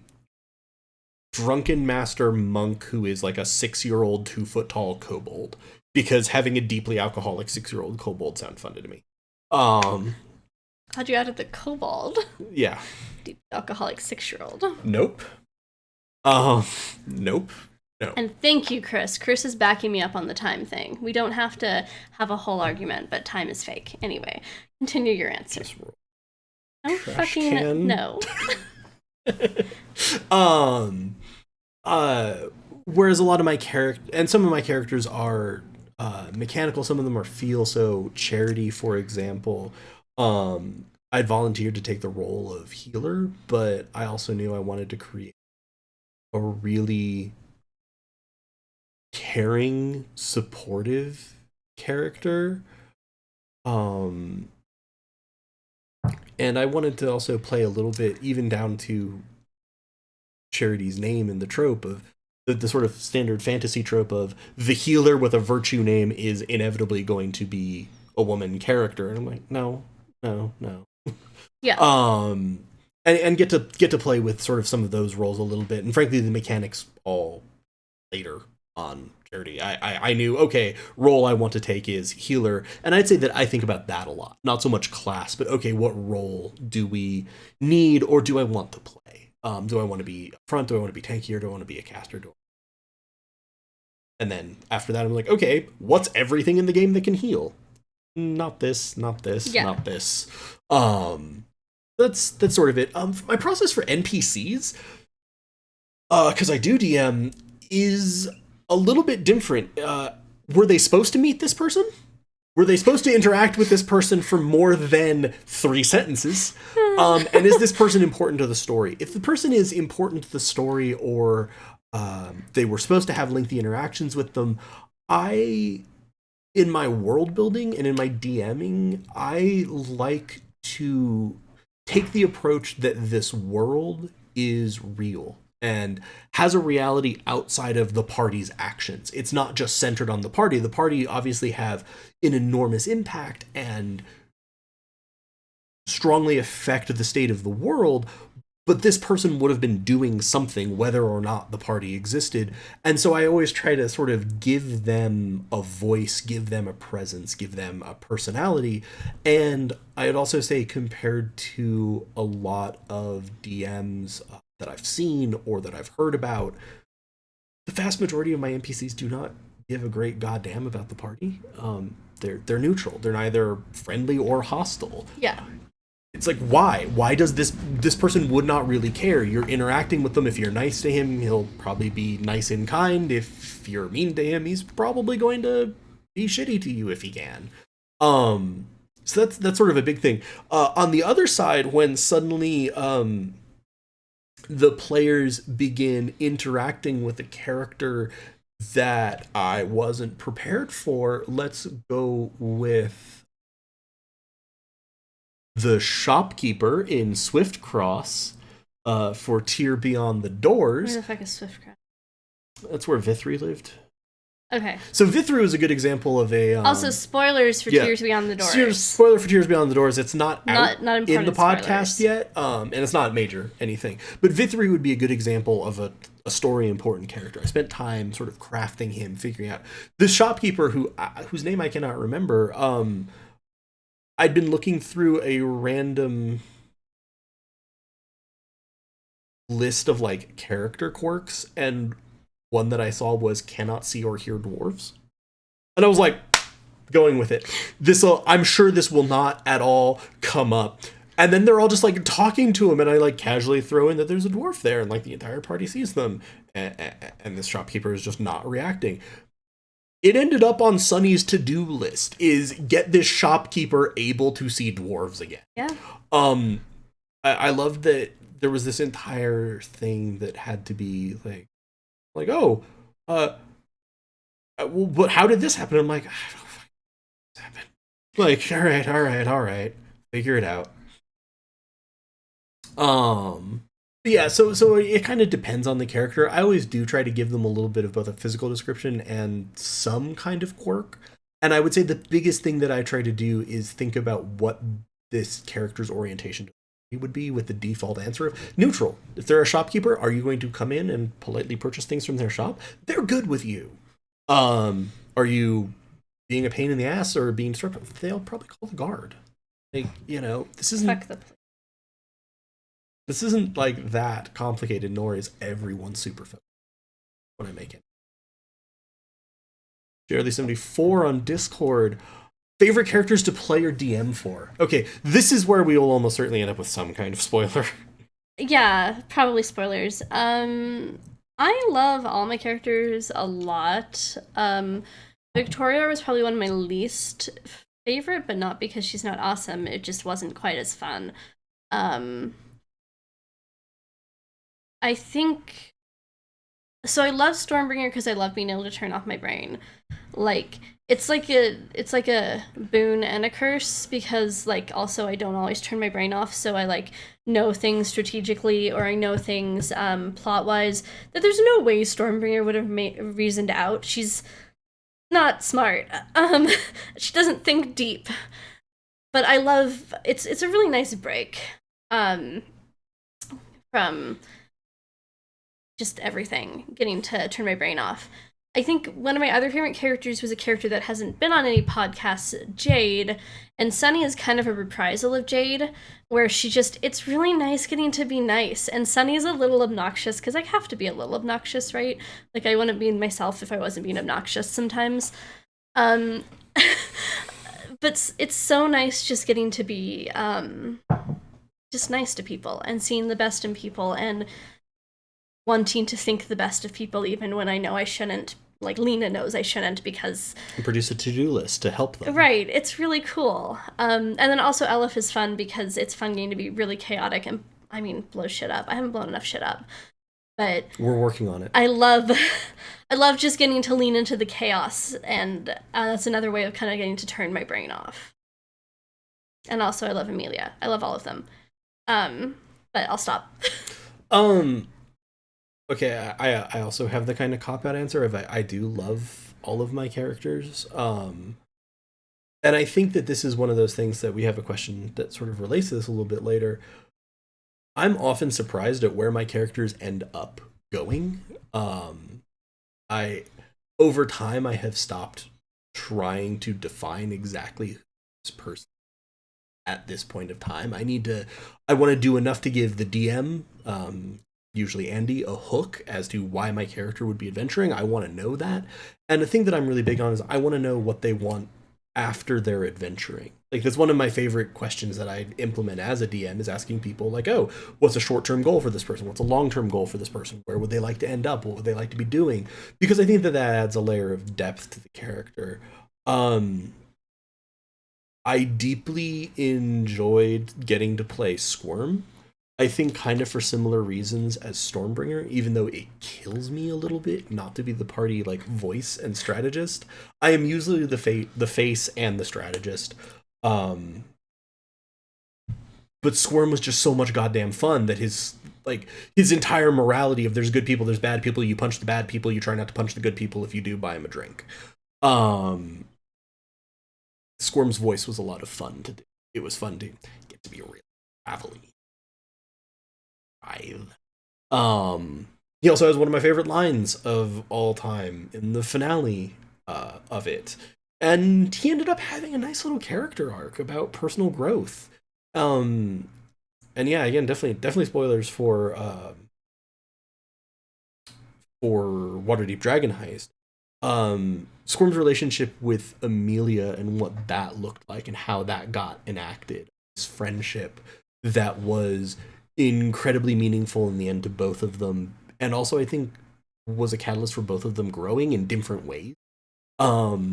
Speaker 1: drunken master monk who is like a 6-year-old 2-foot tall kobold, because having a deeply alcoholic 6-year-old kobold sounded fun to me.
Speaker 2: How'd you added the kobold?
Speaker 1: Yeah.
Speaker 2: Deep alcoholic 6-year-old.
Speaker 1: Nope. Nope. No.
Speaker 2: And thank you, Chris. Chris is backing me up on the time thing. We don't have to have a whole argument, but time is fake. Anyway, continue your answer. No fucking
Speaker 1: can.
Speaker 2: No.
Speaker 1: Whereas a lot of my and some of my characters are mechanical, some of them are feel. So Charity, for example, I'd volunteered to take the role of healer, but I also knew I wanted to create a really caring, supportive character. And I wanted to also play a little bit, even down to Charity's name and the trope of the sort of standard fantasy trope of the healer with a virtue name is inevitably going to be a woman character. And I'm like, no.
Speaker 2: Yeah.
Speaker 1: And get to play with sort of some of those roles a little bit. And frankly, the mechanics all later on Charity. I knew, okay, role I want to take is healer. And I'd say that I think about that a lot. Not so much class, but okay, what role do we need or do I want to play? Do I want to be front? Do I want to be tanky? Or do I want to be a caster? And then after that, I'm like, okay, what's everything in the game that can heal? Not this, not this,
Speaker 2: yeah.
Speaker 1: not this. That's sort of it. My process for NPCs, because I do DM, is a little bit different. Were they supposed to meet this person? were they supposed to interact with this person for more than 3 sentences? And is this person important to the story? If the person is important to the story, or they were supposed to have lengthy interactions with them, in my world building and in my DMing, I like to take the approach that this world is real and has a reality outside of the party's actions. It's not just centered on the party. The party obviously have an enormous impact and strongly affect the state of the world, but this person would have been doing something whether or not the party existed. And so I always try to sort of give them a voice, give them a presence, give them a personality. And I'd also say, compared to a lot of DMs that I've seen or that I've heard about, the vast majority of my NPCs do not give a great goddamn about the party. They're neutral. They're neither friendly or hostile.
Speaker 2: Yeah.
Speaker 1: It's like, why? Why does this person would not really care? You're interacting with them. If you're nice to him, he'll probably be nice and kind. If you're mean to him, he's probably going to be shitty to you if he can. So that's sort of a big thing. On the other side, when suddenly the players begin interacting with a character that I wasn't prepared for, let's go with the shopkeeper in Swift Cross for Tier Beyond the Doors.
Speaker 2: Where the fuck is Swift Cross?
Speaker 1: That's where Vithry lived.
Speaker 2: Okay.
Speaker 1: So Vithry was a good example of a...
Speaker 2: also, spoilers for Tears Beyond the Doors.
Speaker 1: Spoiler for Tears Beyond the Doors. It's not out
Speaker 2: not
Speaker 1: in the podcast
Speaker 2: spoilers
Speaker 1: yet, and it's not major anything. But Vithry would be a good example of a story-important character. I spent time sort of crafting him, figuring out... This shopkeeper, whose name I cannot remember... I'd been looking through a random list of like character quirks, and one that I saw was cannot see or hear dwarves. And I was like, going with it. I'm sure this will not at all come up. And then they're all just like talking to him, and I like casually throw in that there's a dwarf there, and like the entire party sees them, and this shopkeeper is just not reacting. It ended up on Sunny's to-do list, is get this shopkeeper able to see dwarves again.
Speaker 2: Yeah.
Speaker 1: I love that there was this entire thing that had to be like, oh, well, but how did this happen? I'm like, I don't know what happened. Like, all right, figure it out. Yeah, so it kind of depends on the character. I always do try to give them a little bit of both a physical description and some kind of quirk. And I would say the biggest thing that I try to do is think about what this character's orientation would be, with the default answer of neutral. If they're a shopkeeper, are you going to come in and politely purchase things from their shop? They're good with you. Are you being a pain in the ass or being disruptive? They'll probably call the guard. Like, this isn't...
Speaker 2: Fuck the place.
Speaker 1: This isn't like that complicated, nor is everyone super focused when I make it. Jerry74 on Discord. Favorite characters to play or DM for? Okay, this is where we will almost certainly end up with some kind of spoiler.
Speaker 2: Yeah, probably spoilers. I love all my characters a lot. Victoria was probably one of my least favorite, but not because she's not awesome. It just wasn't quite as fun. I think... So I love Strombringer because I love being able to turn off my brain. Like, it's like a boon and a curse, because, like, also I don't always turn my brain off, so I, like, know things strategically, or I know things plot-wise that there's no way Strombringer would have reasoned out. She's not smart. She doesn't think deep. But I love... It's a really nice break from... just everything, getting to turn my brain off. I think one of my other favorite characters was a character that hasn't been on any podcasts, Jade, and Sunny is kind of a reprisal of Jade, where it's really nice getting to be nice, and Sunny is a little obnoxious, because I have to be a little obnoxious, right? Like, I wouldn't be myself if I wasn't being obnoxious sometimes. But it's so nice just getting to be just nice to people, and seeing the best in people, and wanting to think the best of people even when I know I shouldn't, like Lena knows I shouldn't because
Speaker 1: and produce a to-do list to help them.
Speaker 2: Right, it's really cool. And then also Elef is fun because it's fun getting to be really chaotic and blow shit up. I haven't blown enough shit up, but
Speaker 1: we're working on it.
Speaker 2: I love just getting to lean into the chaos, and that's another way of kind of getting to turn my brain off. And also, I love Amelia. I love all of them. But I'll stop.
Speaker 1: Okay, I also have the kind of cop-out answer of I do love all of my characters. And I think that this is one of those things that we have a question that sort of relates to this a little bit later. I'm often surprised at where my characters end up going. Over time, I have stopped trying to define exactly who this person at this point of time. I want to do enough to give the DM, usually Andy, a hook as to why my character would be adventuring. I want to know that. And the thing that I'm really big on is I want to know what they want after they're adventuring. Like, that's one of my favorite questions that I implement as a DM is asking people, like, oh, what's a short-term goal for this person? What's a long-term goal for this person? Where would they like to end up? What would they like to be doing? Because I think that adds a layer of depth to the character. I deeply enjoyed getting to play Squirm. I think kind of for similar reasons as Strombringer, even though it kills me a little bit not to be the party like voice and strategist. I am usually the face and the strategist. But Squirm was just so much goddamn fun that his entire morality of there's good people, there's bad people, you punch the bad people, you try not to punch the good people, if you do, buy him a drink. Squirm's voice was a lot of fun to do. It was fun to get to be really gravelly. He also has one of my favorite lines of all time in the finale of it. And he ended up having a nice little character arc about personal growth. And yeah, again, definitely spoilers for Waterdeep Dragon Heist. Squirm's relationship with Amelia and what that looked like and how that got enacted. His friendship that was incredibly meaningful in the end to both of them, and also I think was a catalyst for both of them growing in different ways. It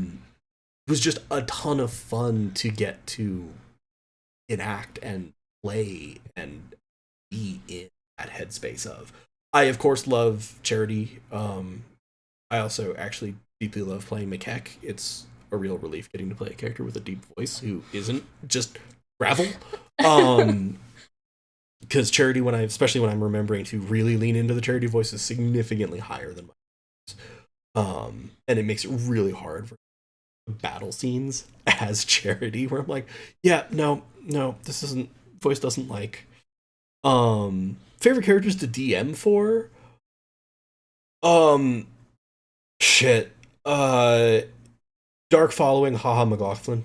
Speaker 1: was just a ton of fun to get to enact and play and be in that headspace of. I of course love Charity. I also actually deeply love playing Mikek. It's a real relief getting to play a character with a deep voice who isn't just gravel. Because Charity, especially when I'm remembering to really lean into the Charity voice, is significantly higher than my voice. And it makes it really hard for battle scenes as Charity, where I'm like, yeah, no, this isn't, voice doesn't like. Favorite characters to DM for? Shit. Dark Following, haha, McLaughlin.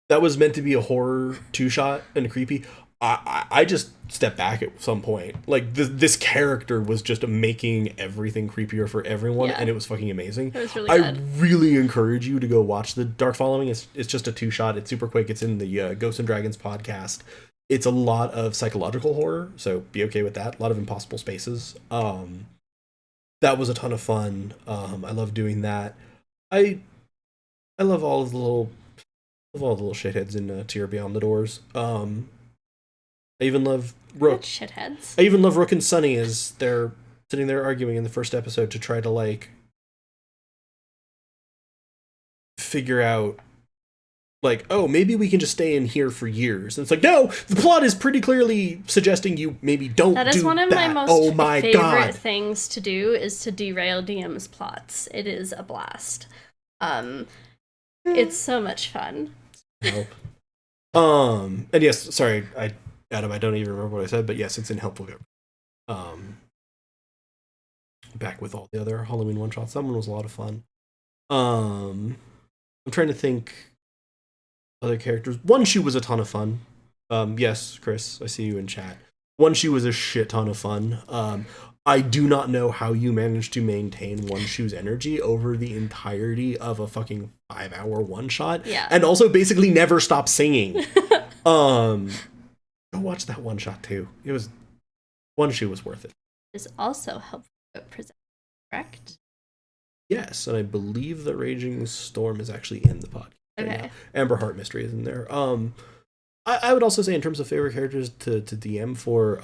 Speaker 1: That was meant to be a horror two-shot and creepy. I just stepped back at some point. Like, this character was just making everything creepier for everyone, and it was fucking amazing.
Speaker 2: It was really good.
Speaker 1: I really encourage you to go watch the Dark Following. It's just a two-shot. It's super quick. It's in the Ghosts and Dragons podcast. It's a lot of psychological horror, so be okay with that. A lot of impossible spaces. That was a ton of fun. I love doing that. I love all of the little shitheads in Tier Beyond the Doors. I even love Rook.
Speaker 2: Shitheads.
Speaker 1: I even love Rook and Sunny as they're sitting there arguing in the first episode to try to like figure out like, oh, maybe we can just stay in here for years. And it's like, no, the plot is pretty clearly suggesting you maybe don't do that.
Speaker 2: That is one of my most favorite things to do, is to derail DM's plots. It is a blast. It's so much fun.
Speaker 1: Nope. And yes, sorry, Adam, I don't even remember what I said, but yes, it's in Helpful Goat. Back with all the other Halloween one-shots. That one was a lot of fun. I'm trying to think other characters. One Shoe was a ton of fun. Yes, Chris, I see you in chat. One Shoe was a shit ton of fun. I do not know how you managed to maintain One Shoe's energy over the entirety of a fucking 5-hour one-shot.
Speaker 2: Yeah.
Speaker 1: And also basically never stop singing. Go watch that one-shot too. One Shoe was worth it.
Speaker 2: Is also helpful present. correct?
Speaker 1: Yes, and I believe that Raging Storm is actually in the podcast right now. Amber Heart Mystery is in there. I would also say in terms of favorite characters to DM for,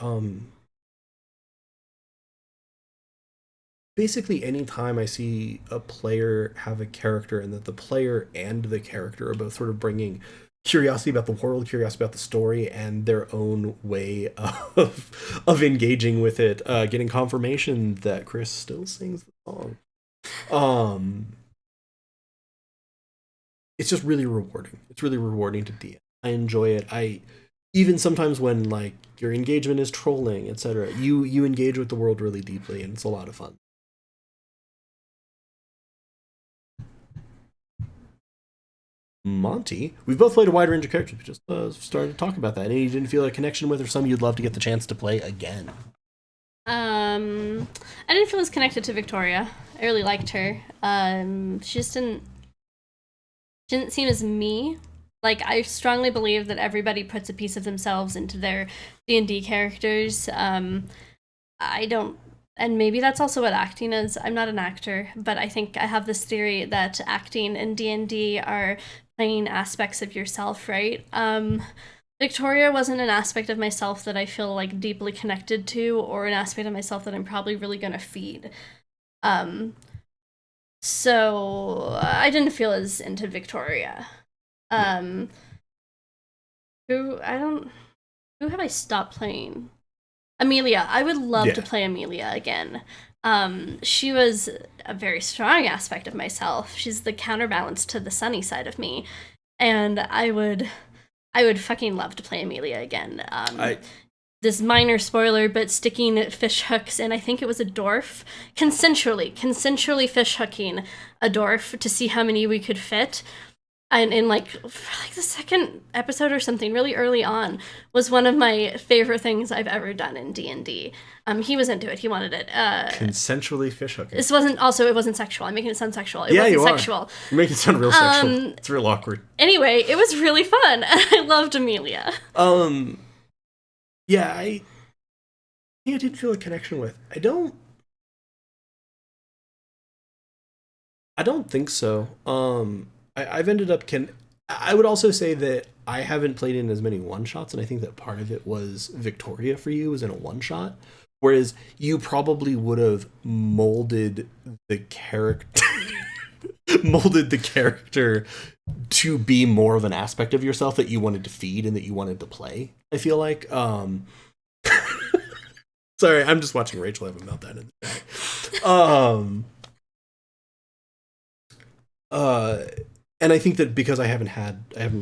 Speaker 1: basically any time I see a player have a character and that the player and the character are both sort of bringing curiosity about the world, curiosity about the story, and their own way of engaging with it, getting confirmation that Chris still sings the song. It's just really rewarding. It's really rewarding to DM. I enjoy it. I even sometimes when like your engagement is trolling, etc. You engage with the world really deeply, and it's a lot of fun. Monty, we've both played a wide range of characters. We just started to talk about that. Any you didn't feel a connection with, or some you'd love to get the chance to play again?
Speaker 2: I didn't feel as connected to Victoria. I really liked her. She just didn't seem as me. Like, I strongly believe that everybody puts a piece of themselves into their D&D characters. I don't, and maybe that's also what acting is. I'm not an actor, but I think I have this theory that acting and D&D are playing aspects of yourself, right? Victoria wasn't an aspect of myself that I feel like deeply connected to, or an aspect of myself that I'm probably really gonna feed. So I didn't feel as into Victoria. Who have I stopped playing? Amelia. I would love to play Amelia again. She was a very strong aspect of myself. She's the counterbalance to the sunny side of me, and I would fucking love to play Amelia again. This minor spoiler, but sticking fish hooks in, I think it was a dwarf, consensually fish hooking a dwarf to see how many we could fit. And in like the second episode or something, really early on, was one of my favorite things I've ever done in D&D. He was into it. He wanted it.
Speaker 1: Consensually fish hooking.
Speaker 2: This wasn't it wasn't sexual. I'm making it sound sexual. It
Speaker 1: wasn't
Speaker 2: sexual.
Speaker 1: You're making it sound real sexual. It's real awkward.
Speaker 2: Anyway, it was really fun. I loved Amelia.
Speaker 1: Yeah, I didn't feel a connection with. I don't think so. I've ended up I would also say that I haven't played in as many one-shots, and I think that part of it was Victoria for you was in a one-shot, whereas you probably would have molded the character to be more of an aspect of yourself that you wanted to feed and that you wanted to play. I feel like sorry, I'm just watching Rachel have a meltdown in the back. And I think that because I haven't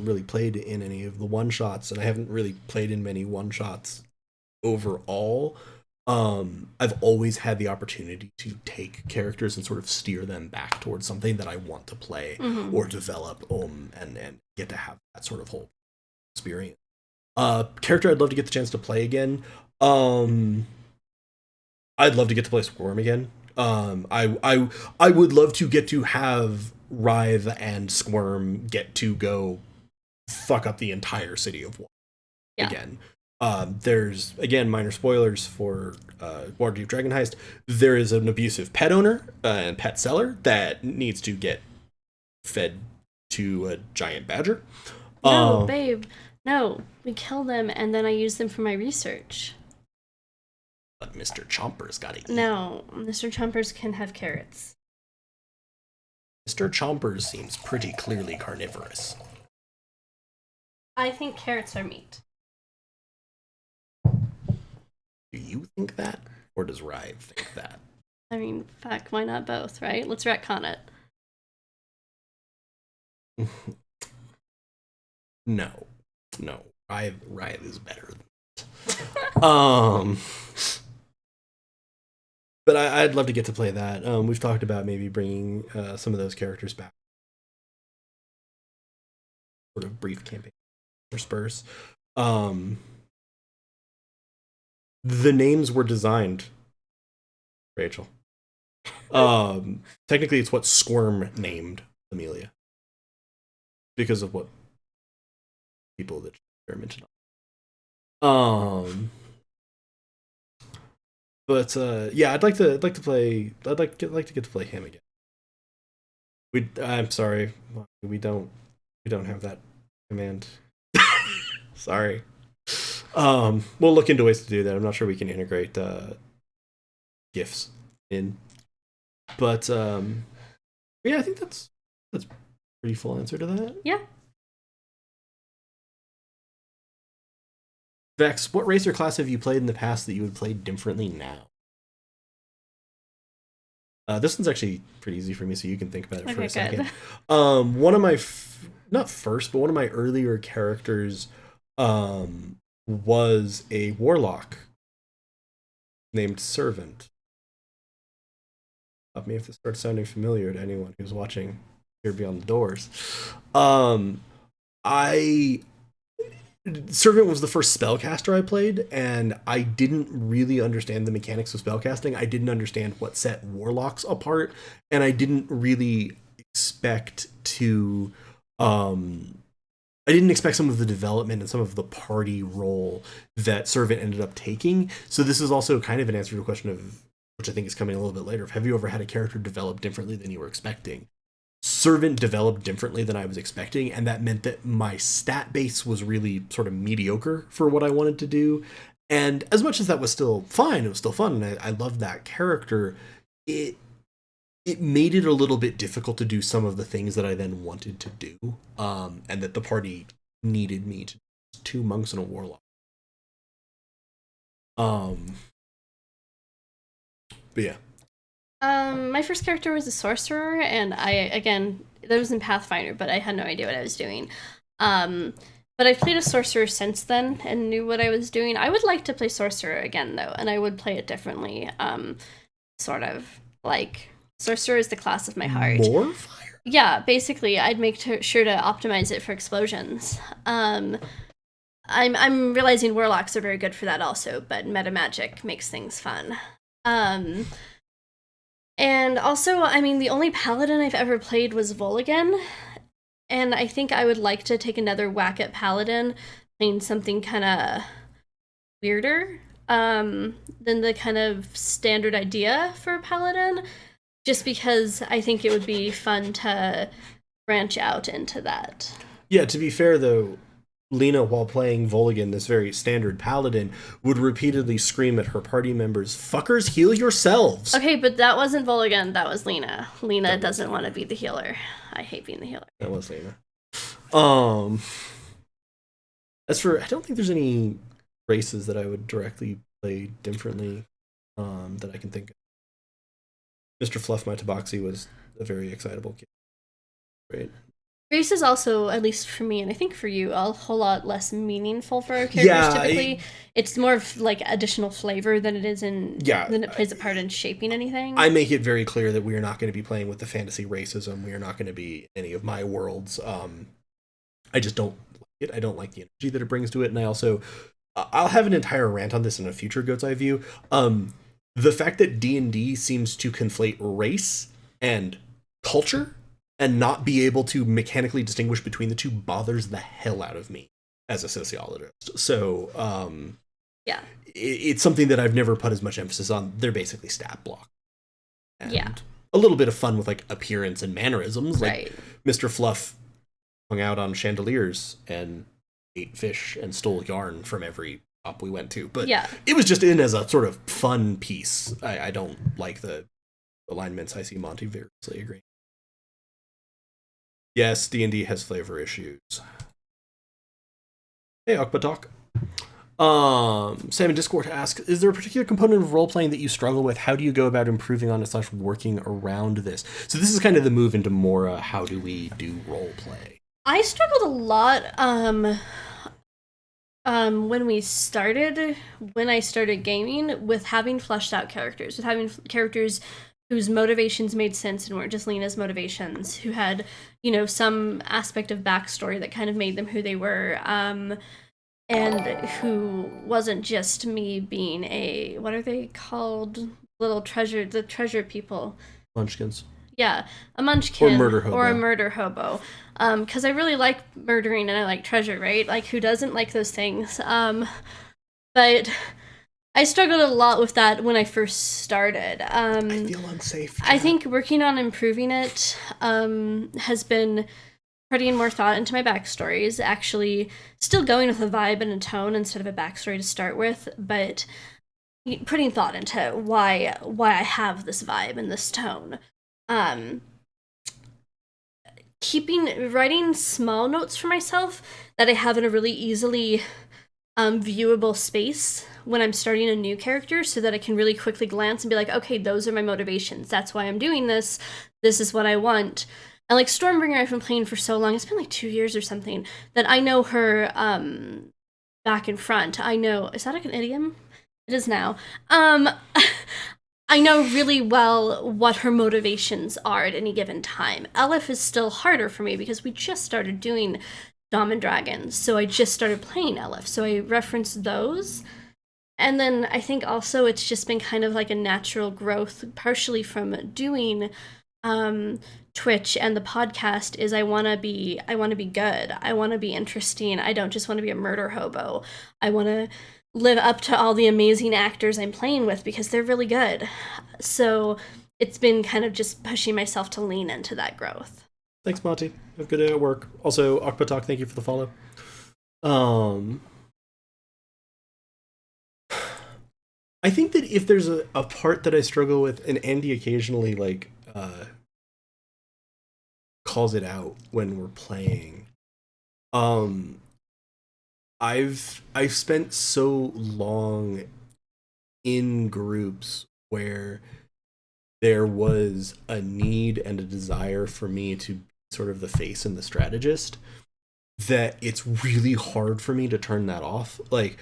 Speaker 1: really played in any of the one shots, and I haven't really played in many one shots overall, I've always had the opportunity to take characters and sort of steer them back towards something that I want to play or develop, and get to have that sort of whole experience. Character I'd love to get the chance to play again. I'd love to get to play Squirm again. I would love to get to have Writhe and Squirm get to go fuck up the entire city of War again. There's, again, minor spoilers for Waterdeep Dragon Heist. There is an abusive pet owner and pet seller that needs to get fed to a giant badger.
Speaker 2: No, babe. No, we kill them and then I use them for my research.
Speaker 1: But Mr. Chomper's got to eat.
Speaker 2: No, Mr. Chompers can have carrots.
Speaker 1: Mr. Chompers seems pretty clearly carnivorous.
Speaker 2: I think carrots are meat.
Speaker 1: Do you think that? Or does Writhe think that?
Speaker 2: I mean, fuck, why not both, right? Let's retcon it.
Speaker 1: No. Writhe is better than but I'd love to get to play that. We've talked about maybe bringing some of those characters back. Sort of brief campaign intersperse. The names were designed, Rachel. Technically, it's what Squirm named Amelia because of what people that experimented on. But yeah, I'd like to get to play him again. I'm sorry, we don't have that command. Sorry. We'll look into ways to do that. I'm not sure we can integrate GIFs in, but yeah, I think that's pretty full answer to that.
Speaker 2: Yeah.
Speaker 1: Vex, what race or class have you played in the past that you would play differently now? This one's actually pretty easy for me, so you can think about it for a second. One of my not first, but one of my earlier characters was a warlock named Servant. Stop me if this starts sounding familiar to anyone who's watching here beyond the doors. I Servant was the first spellcaster I played, and I didn't really understand the mechanics of spellcasting. I didn't understand what set warlocks apart, and I didn't really expect to I didn't expect some of the development and some of the party role that Servant ended up taking. So this is also kind of an answer to a question of, which I think is coming a little bit later, of have you ever had a character develop differently than you were expecting? Servant developed differently than I was expecting, and that meant that my stat base was really sort of mediocre for what I wanted to do. And as much as that was still fine, it was still fun, and I loved that character, it made it a little bit difficult to do some of the things that I then wanted to do, and that the party needed me to do. 2 monks and a warlock. But yeah.
Speaker 2: My first character was a sorcerer, and that was in Pathfinder, but I had no idea what I was doing. But I've played a sorcerer since then and knew what I was doing. I would like to play sorcerer again, though, and I would play it differently. Sort of like sorcerer is the class of my heart.
Speaker 1: More fire?
Speaker 2: Yeah, basically, I'd make sure to optimize it for explosions. I'm realizing warlocks are very good for that also, but meta magic makes things fun. And also, I mean, the only paladin I've ever played was Volligan, and I think I would like to take another whack at paladin, playing something kind of weirder than the kind of standard idea for paladin, just because I think it would be fun to branch out into that.
Speaker 1: Yeah, to be fair, though, Lena, while playing Volligan, this very standard paladin, would repeatedly scream at her party members, "Fuckers, heal yourselves!"
Speaker 2: Okay, but that wasn't Volligan, that was Lena. Lena doesn't want to be the healer. I hate being the healer.
Speaker 1: That was Lena. As for, I don't think there's any races that I would directly play differently that I can think of. Mr. Fluff, my Tabaxi, was a very excitable kid. Right?
Speaker 2: Race is also, at least for me, and I think for you, a whole lot less meaningful for our characters typically. It's more of like additional flavor than it is than it plays a part in shaping anything.
Speaker 1: I make it very clear that we are not going to be playing with the fantasy racism. We are not going to be any of my worlds. I just don't like it. I don't like the energy that it brings to it, and I also I'll have an entire rant on this in a future Goat's Eye View. The fact that D&D seems to conflate race and culture and not be able to mechanically distinguish between the two bothers the hell out of me as a sociologist. So,
Speaker 2: yeah,
Speaker 1: it's something that I've never put as much emphasis on. They're basically stat block. And
Speaker 2: yeah.
Speaker 1: A little bit of fun with like appearance and mannerisms.
Speaker 2: Right.
Speaker 1: Like Mr. Fluff hung out on chandeliers and ate fish and stole yarn from every shop we went to. But
Speaker 2: yeah,
Speaker 1: it was just in as a sort of fun piece. I don't like the alignments. I see Monty vigorously agree. Yes, D&D has flavor issues. Hey, Okbatok. Sam in Discord asks, is there a particular component of role-playing that you struggle with? How do you go about improving on it / working around this? So this is kind of the move into more how do we do role-play?
Speaker 2: I struggled a lot when I started gaming, with having fleshed out characters, with having characters whose motivations made sense and weren't just Lena's motivations, who had, some aspect of backstory that kind of made them who they were, and who wasn't just me being a, what are they called? The treasure people.
Speaker 1: Munchkins.
Speaker 2: Yeah, a munchkin.
Speaker 1: Or
Speaker 2: a murder hobo. Because I really like murdering and I like treasure, right? Like, who doesn't like those things? But I struggled a lot with that when I first started.
Speaker 1: I feel unsafe.
Speaker 2: I think working on improving it has been putting more thought into my backstories, actually still going with a vibe and a tone instead of a backstory to start with, but putting thought into why I have this vibe and this tone. Writing small notes for myself that I have in a really easily viewable space when I'm starting a new character, so that I can really quickly glance and be like, okay, those are my motivations. That's why I'm doing this. This is what I want. And like Strombringer, I've been playing for so long. It's been like 2 years or something that I know her back and front. I know, is that like an idiom? It is now. I know really well what her motivations are at any given time. Elef is still harder for me because we just started doing Dom and Dragons, so I just started playing Elef, so I reference those. And then I think also it's just been kind of like a natural growth, partially from doing Twitch and the podcast, is I want to be good. I want to be interesting. I don't just want to be a murder hobo. I want to live up to all the amazing actors I'm playing with because they're really good. So it's been kind of just pushing myself to lean into that growth.
Speaker 1: Thanks, Monty. Have a good day at work. Also, Akpatak, thank you for the follow. I think that if there's a part that I struggle with, and Andy occasionally like calls it out when we're playing, I've spent so long in groups where there was a need and a desire for me to be sort of the face and the strategist, that it's really hard for me to turn that off. Like,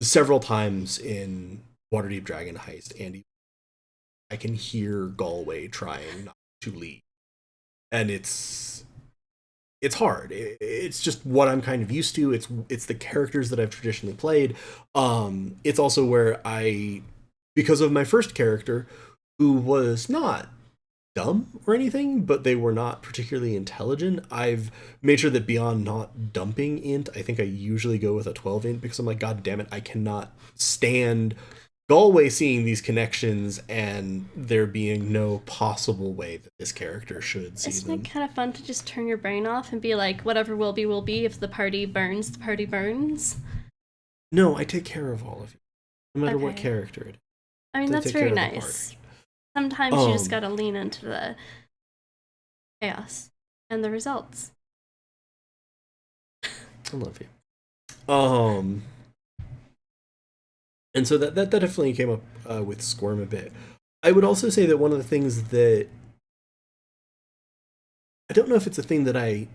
Speaker 1: several times in Waterdeep Dragon Heist, Andy, I can hear Galway trying not to lead, and it's hard. It's just what I'm kind of used to. It's the characters that I've traditionally played. It's also where because of my first character, who was not dumb or anything, but they were not particularly intelligent, I've made sure that beyond not dumping int, I think I usually go with a 12 int, because I'm like, god damn it, I cannot stand Galway seeing these connections and there being no possible way that this character should see them.
Speaker 2: Isn't it kind of fun to just turn your brain off and be like, whatever will be will be. If the party burns, the party burns?
Speaker 1: No, I take care of all of you, no matter what character it is.
Speaker 2: I mean, that's very nice. Sometimes you just gotta lean into the chaos and the results.
Speaker 1: I love you. And so that definitely came up with Squirm a bit. I would also say that one of the things that I don't know if it's a thing that I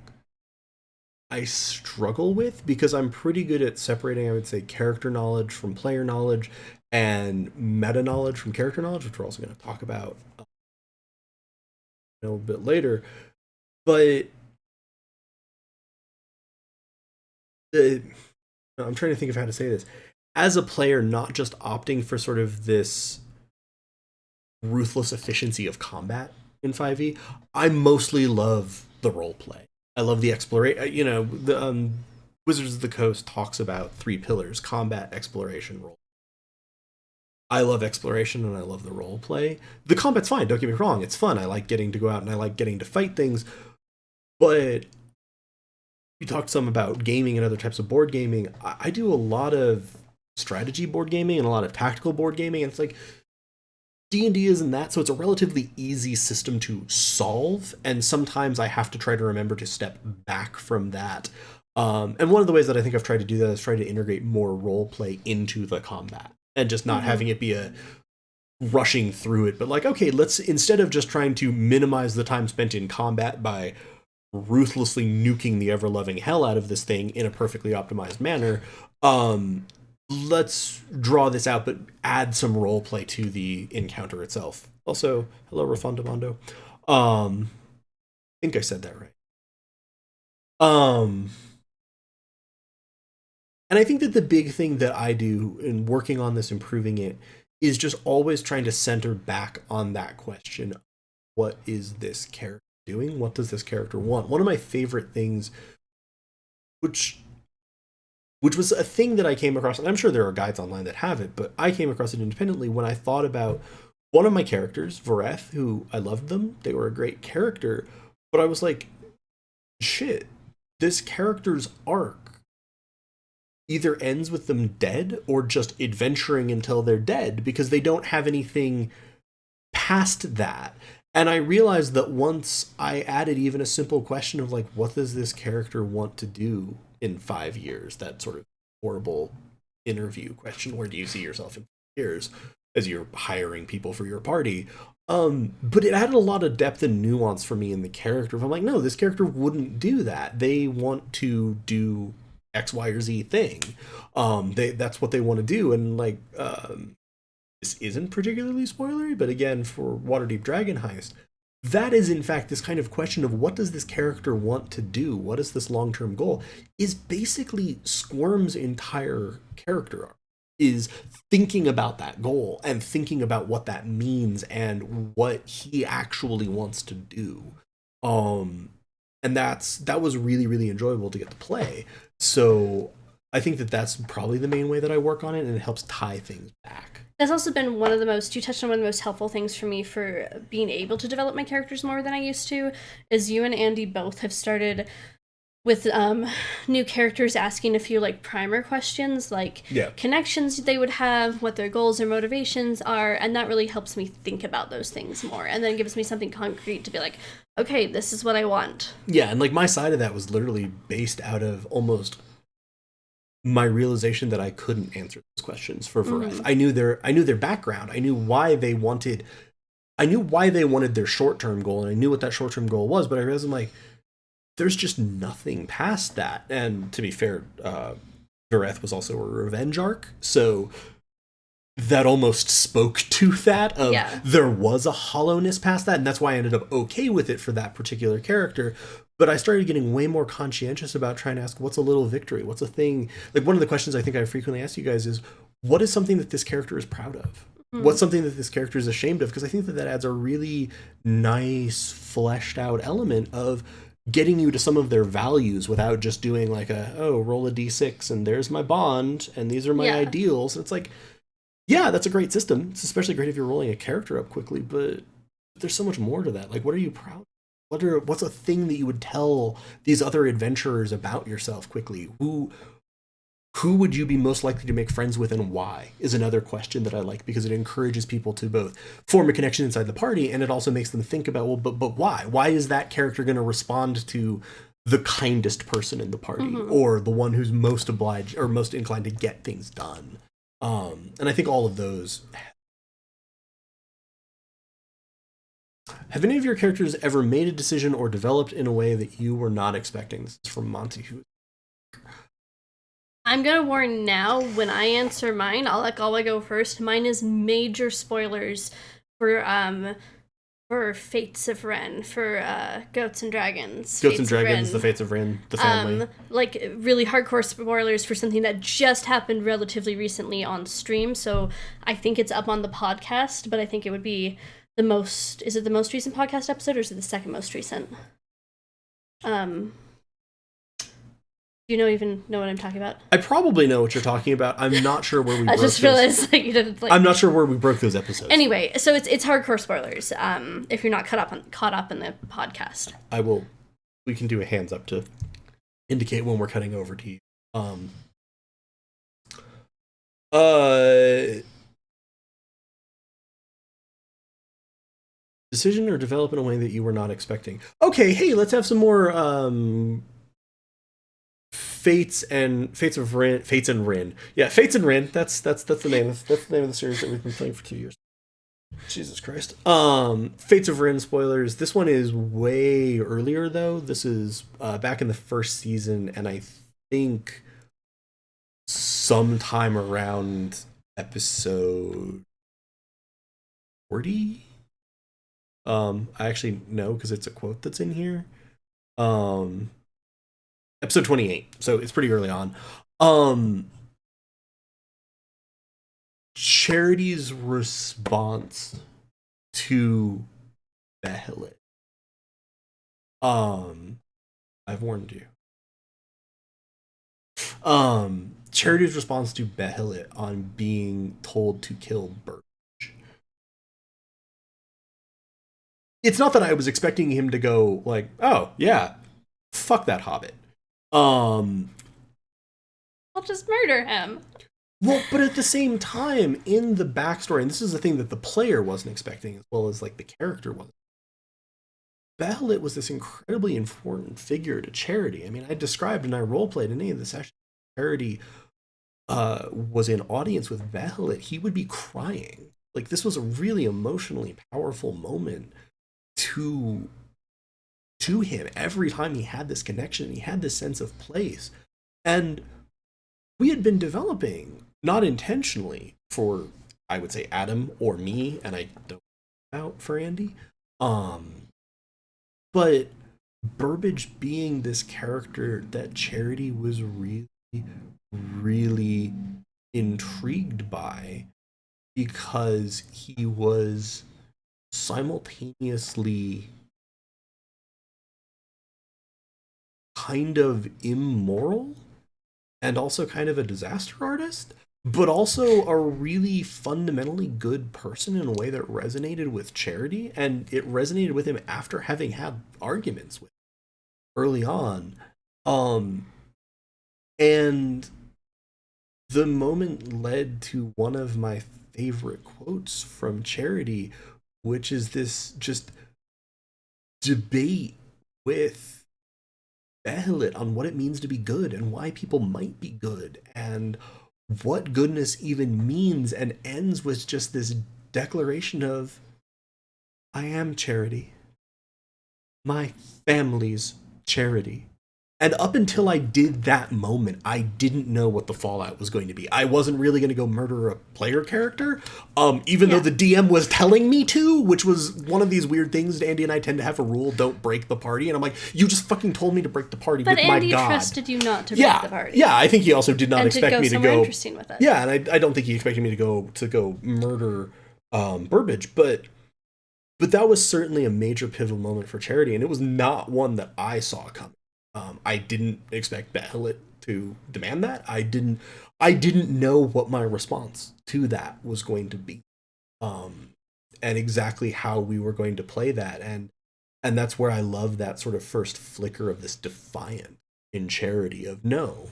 Speaker 1: struggle with, because I'm pretty good at separating, I would say, character knowledge from player knowledge and meta knowledge from character knowledge, which we're also going to talk about a little bit later. But I'm trying to think of how to say this. As a player, not just opting for sort of this ruthless efficiency of combat in 5e, I mostly love the role play. I love the exploration. You know, the Wizards of the Coast talks about 3 pillars: combat, exploration, role. I love exploration and I love the role play. The combat's fine, don't get me wrong, it's fun. I like getting to go out and I like getting to fight things. But you talked some about gaming and other types of board gaming. I do a lot of strategy board gaming and a lot of tactical board gaming, and it's like D&D isn't that, so it's a relatively easy system to solve, and sometimes I have to try to remember to step back from that. And one of the ways that I think I've tried to do that is try to integrate more role play into the combat, and just not having it be a rushing through it, but like, okay, let's, instead of just trying to minimize the time spent in combat by ruthlessly nuking the ever-loving hell out of this thing in a perfectly optimized manner, let's draw this out, but add some role play to the encounter itself. Also, hello, Rafondamando. I think I said that right. And I think that the big thing that I do in working on this, improving it, is just always trying to center back on that question: what is this character doing? What does this character want? One of my favorite things, which which was a thing that I came across, and I'm sure there are guides online that have it, but I came across it independently when I thought about one of my characters, Writhe, who I loved them. They were a great character, but I was like, shit, this character's arc either ends with them dead or just adventuring until they're dead because they don't have anything past that. And I realized that once I added even a simple question of like, what does this character want to do in 5 years? That sort of horrible interview question, where do you see yourself in 5 years as you're hiring people for your party? But it added a lot of depth and nuance for me in the character. I'm like, no, this character wouldn't do that. They want to do X, Y, or Z thing. That's what they want to do. And like, this isn't particularly spoilery, but again, for Waterdeep Dragon Heist, that is in fact this kind of question of what does this character want to do? What is this long-term goal? Is basically Squirm's entire character arc, is thinking about that goal and thinking about what that means and what he actually wants to do. And that was really, really enjoyable to get to play. So I think that that's probably the main way that I work on it, and it helps tie things back.
Speaker 2: That's also been you touched on one of the most helpful things for me for being able to develop my characters more than I used to, is you and Andy both have started with new characters asking a few like primer questions, like connections they would have, what their goals or motivations are, and that really helps me think about those things more, and then gives me something concrete to be like, okay, this is what I want. Yeah,
Speaker 1: and like my side of that was literally based out of almost my realization that I couldn't answer those questions for Writhe. I knew their background. I knew why they wanted their short-term goal, and I knew what that short-term goal was, but I realized I'm like, there's just nothing past that. And to be fair, Writhe was also a revenge arc, so that almost spoke to that of there was a hollowness past that, and that's why I ended up okay with it for that particular character. But I started getting way more conscientious about trying to ask, what's a little victory? What's a thing? Like, one of the questions I think I frequently ask you guys is, what is something that this character is proud of? What's something that this character is ashamed of? Because I think that adds a really nice, fleshed out element of getting you to some of their values without just doing like roll a d6 and there's my bond and these are my ideals. And it's like, yeah, that's a great system. It's especially great if you're rolling a character up quickly, but there's so much more to that. Like, what are you proud of? What's a thing that you would tell these other adventurers about yourself quickly? Who would you be most likely to make friends with, and why, is another question that I like, because it encourages people to both form a connection inside the party, and it also makes them think about, well, but why? Why is that character going to respond to the kindest person in the party, or the one who's most obliged or most inclined to get things done? And I think all of those. Have any of your characters ever made a decision or developed in a way that you were not expecting? This is from Monty.
Speaker 2: I'm gonna warn now, when I answer mine, I'll let Galway go first. Mine is major spoilers for Fates of Ren, for Goats and Dragons.
Speaker 1: Goats and Dragons, the Fates of Ren, the family.
Speaker 2: Like really hardcore spoilers for something that just happened relatively recently on stream, so I think it's up on the podcast, but I think it would be is it the most recent podcast episode, or is it the second most recent? Do you even know what I'm talking about?
Speaker 1: I probably know what you're talking about. I'm not sure where we
Speaker 2: I just realized like you didn't
Speaker 1: I'm not sure where we broke those episodes.
Speaker 2: Anyway, so it's hardcore spoilers. If you're not caught up in the podcast.
Speaker 1: We can do a hands up to indicate when we're cutting over to you. Decision or develop in a way that you were not expecting. Okay, hey, let's have some more Fates and Rin. Yeah, Fates and Rin. That's the name of the series that we've been playing for 2 years. Jesus Christ. Fates of Rin spoilers. This one is way earlier though. This is back in the first season, and I think sometime around episode 40. I actually know because it's a quote that's in here. Episode 28, so it's pretty early on. Charity's response to Behelit. I've warned you. Charity's response to Behelit on being told to kill Burbage. It's not that I was expecting him to go like, oh yeah, fuck that hobbit.
Speaker 2: I'll just murder him.
Speaker 1: Well, but at the same time, in the backstory, and this is the thing that the player wasn't expecting, as well as like the character wasn't. Behelit was this incredibly important figure to Charity. I mean, I described and I roleplayed in any of the sessions. Charity was in audience with Behelit, he would be crying. Like, this was a really emotionally powerful moment to him every time he had this connection. He had this sense of place. And we had been developing, not intentionally, for, I would say, Adam or me, and I don't know about for Andy. But Burbage being this character that Charity was really, really intrigued by, because he was simultaneously kind of immoral and also kind of a disaster artist, but also a really fundamentally good person in a way that resonated with Charity, and it resonated with him after having had arguments with him early on. And the moment led to one of my favorite quotes from Charity, which is this just debate with Behelit on what it means to be good and why people might be good and what goodness even means, and ends with just this declaration of, I am Charity. My family's Charity. And up until I did that moment, I didn't know what the fallout was going to be. I wasn't really going to go murder a player character, even though the DM was telling me to, which was one of these weird things that Andy and I tend to have a rule, don't break the party. And I'm like, you just fucking told me to break the party with my god.
Speaker 2: But Andy trusted you not to break the party.
Speaker 1: Yeah, I think he also did not expect me to go
Speaker 2: interesting with it.
Speaker 1: Yeah, and I don't think he expected me to go murder Burbage, but that was certainly a major pivotal moment for Charity, and it was not one that I saw coming. I didn't expect Behelit to demand that. I didn't know what my response to that was going to be, and exactly how we were going to play that, and that's where I love that sort of first flicker of this defiant in Charity of no,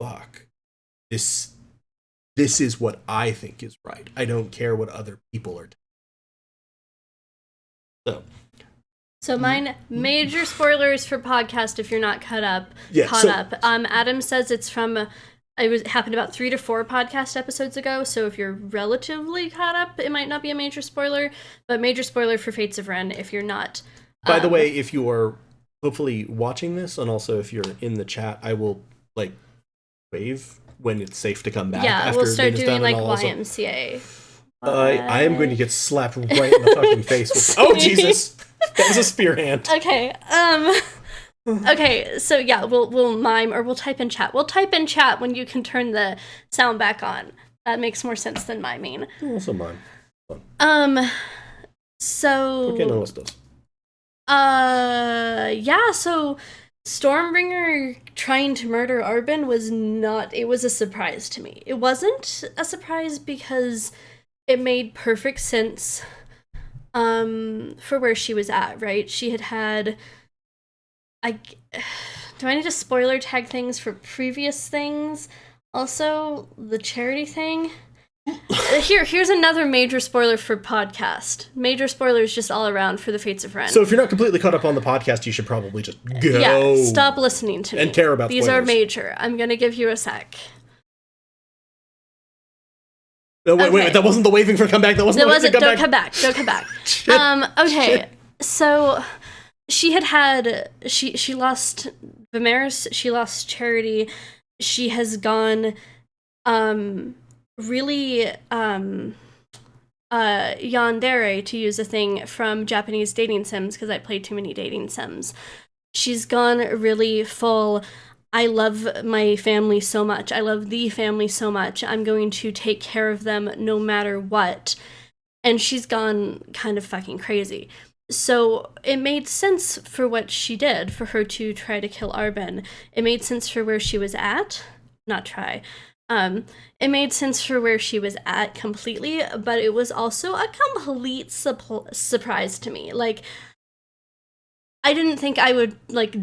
Speaker 1: fuck, this is what I think is right. I don't care what other people are doing.
Speaker 2: So mine, major spoilers for podcast if you're not caught up. Adam says it's from, it happened about 3 to 4 podcast episodes ago, so if you're relatively caught up, it might not be a major spoiler, but major spoiler for Fates of Ren if you're not.
Speaker 1: By the way, if you are hopefully watching this, and also if you're in the chat, I will, wave when it's safe to come back.
Speaker 2: Yeah, we'll start doing, YMCA.
Speaker 1: I am going to get slapped right in the fucking face with, oh, Jesus! That was a spear hand.
Speaker 2: Okay, okay, so yeah, we'll mime, or we'll type in chat. We'll type in chat when you can turn the sound back on. That makes more sense than miming.
Speaker 1: Also mime.
Speaker 2: So...
Speaker 1: Okay, no, let's do this.
Speaker 2: Yeah, so Strombringer trying to murder Arbin was a surprise to me. It wasn't a surprise because it made perfect sense for where she was at, right? She had do I need to spoiler tag things for previous things? Also, the Charity thing. Here's another major spoiler for podcast. Major spoilers just all around for the Fates of Ren.
Speaker 1: So if you're not completely caught up on the podcast, you should probably just go.
Speaker 2: Yeah, stop listening to me.
Speaker 1: And care about
Speaker 2: these
Speaker 1: spoilers.
Speaker 2: Are major. I'm gonna give you a sec.
Speaker 1: No, wait, that wasn't the waving for come back. That wasn't the waving for come back.
Speaker 2: Don't come back. Okay, so she lost Vimeris, she lost Charity, she has gone, really, yandere, to use a thing from Japanese dating sims, because I played too many dating sims. She's gone really full, I love my family so much. I love the family so much. I'm going to take care of them no matter what. And she's gone kind of fucking crazy. So it made sense for what she did, for her to try to kill Arben. It made sense for where she was at. Not try. It made sense for where she was at completely, but it was also a complete surprise to me. Like, I didn't think I would like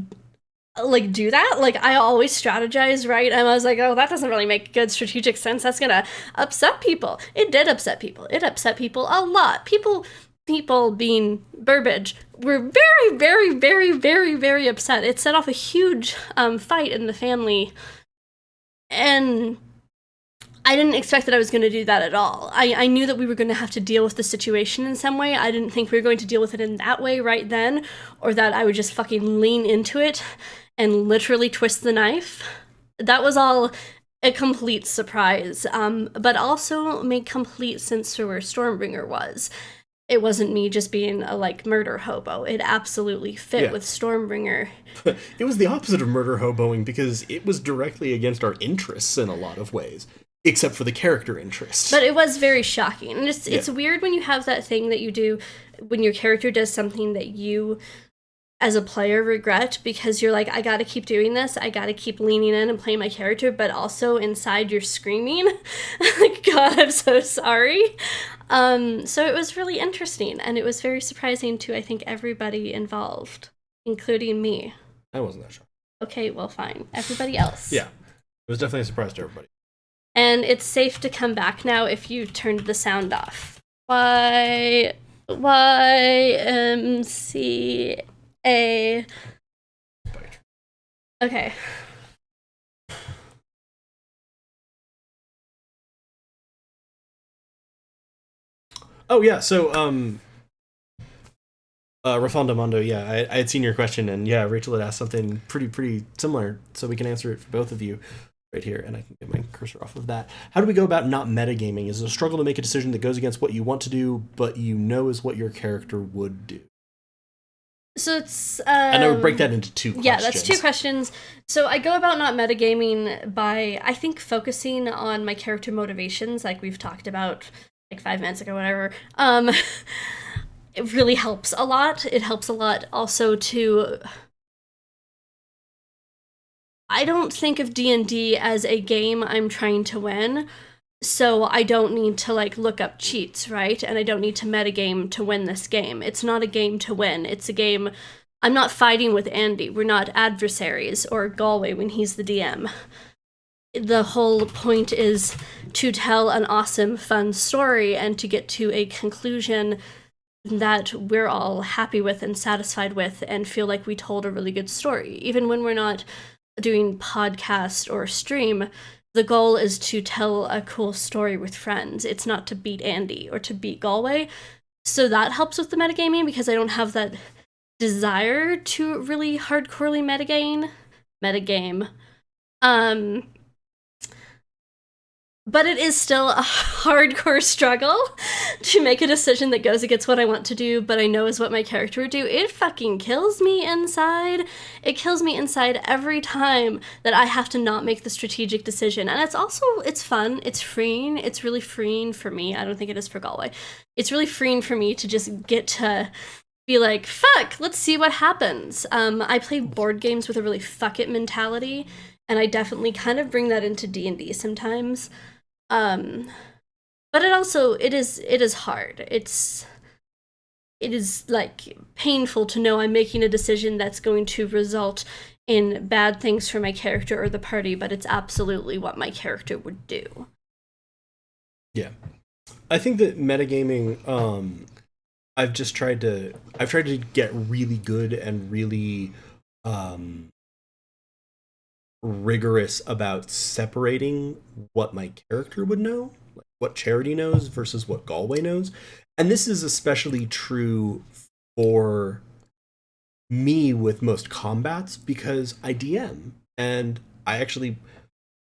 Speaker 2: do that. Like, I always strategize, right? And I was like, oh, that doesn't really make good strategic sense. That's gonna upset people. It did upset people. It upset people a lot. People being Burbage were very, very, very, very, very upset. It set off a huge fight in the family, and I didn't expect that I was going to do that at all. I knew that we were going to have to deal with the situation in some way. I didn't think we were going to deal with it in that way right then, or that I would just fucking lean into it and literally twist the knife. That was all a complete surprise, but also made complete sense for where Strombringer was. It wasn't me just being a, like, murder hobo. It absolutely fit with Strombringer.
Speaker 1: It was the opposite of murder hoboing because it was directly against our interests in a lot of ways, except for the character interest.
Speaker 2: But it was very shocking. And it's weird when you have that thing that you do when your character does something that you, as a player, regret, because you're like, I gotta keep doing this, I gotta keep leaning in and playing my character, but also inside you're screaming, like, God, I'm so sorry. So it was really interesting, and it was very surprising to, I think, everybody involved, including me.
Speaker 1: I wasn't that shocked.
Speaker 2: Okay, well, fine. Everybody else.
Speaker 1: Yeah, it was definitely a surprise to everybody.
Speaker 2: And it's safe to come back now if you turned the sound off. YMCA. Okay.
Speaker 1: Oh yeah, so Rafonda Mondo, yeah, I had seen your question, and yeah, Rachel had asked something pretty similar, so we can answer it for both of you right here, and I can get my cursor off of that. How do we go about not metagaming? Is it a struggle to make a decision that goes against what you want to do, but you know is what your character would do?
Speaker 2: So it's
Speaker 1: and I would break that into two questions.
Speaker 2: Yeah, that's two questions. So I go about not metagaming by, I think, focusing on my character motivations, like we've talked about like 5 minutes ago, whatever. It really helps a lot. It helps a lot also to... I don't think of D&D as a game I'm trying to win, so I don't need to, like, look up cheats, right? And I don't need to metagame to win this game. It's not a game to win. It's a game... I'm not fighting with Andy. We're not adversaries, or Galway when he's the DM. The whole point is to tell an awesome, fun story and to get to a conclusion that we're all happy with and satisfied with and feel like we told a really good story. Even when we're not doing podcast or stream, the goal is to tell a cool story with friends. It's not to beat Andy or to beat Galway. So that helps with the metagaming because I don't have that desire to really hardcorely metagame. But it is still a hardcore struggle to make a decision that goes against what I want to do, but I know is what my character would do. It fucking kills me inside. It kills me inside every time that I have to not make the strategic decision. And it's fun. It's freeing. It's really freeing for me. I don't think it is for Galway. It's really freeing for me to just get to be like, fuck, let's see what happens. I play board games with a really fuck it mentality, and I definitely kind of bring that into D&D sometimes. But it is hard. It is like painful to know I'm making a decision that's going to result in bad things for my character or the party, but it's absolutely what my character would do.
Speaker 1: Yeah. I think that metagaming, I've tried to get really good and really rigorous about separating what my character would know, like what Charity knows versus what Galway knows. And this is especially true for me with most combats because I DM, and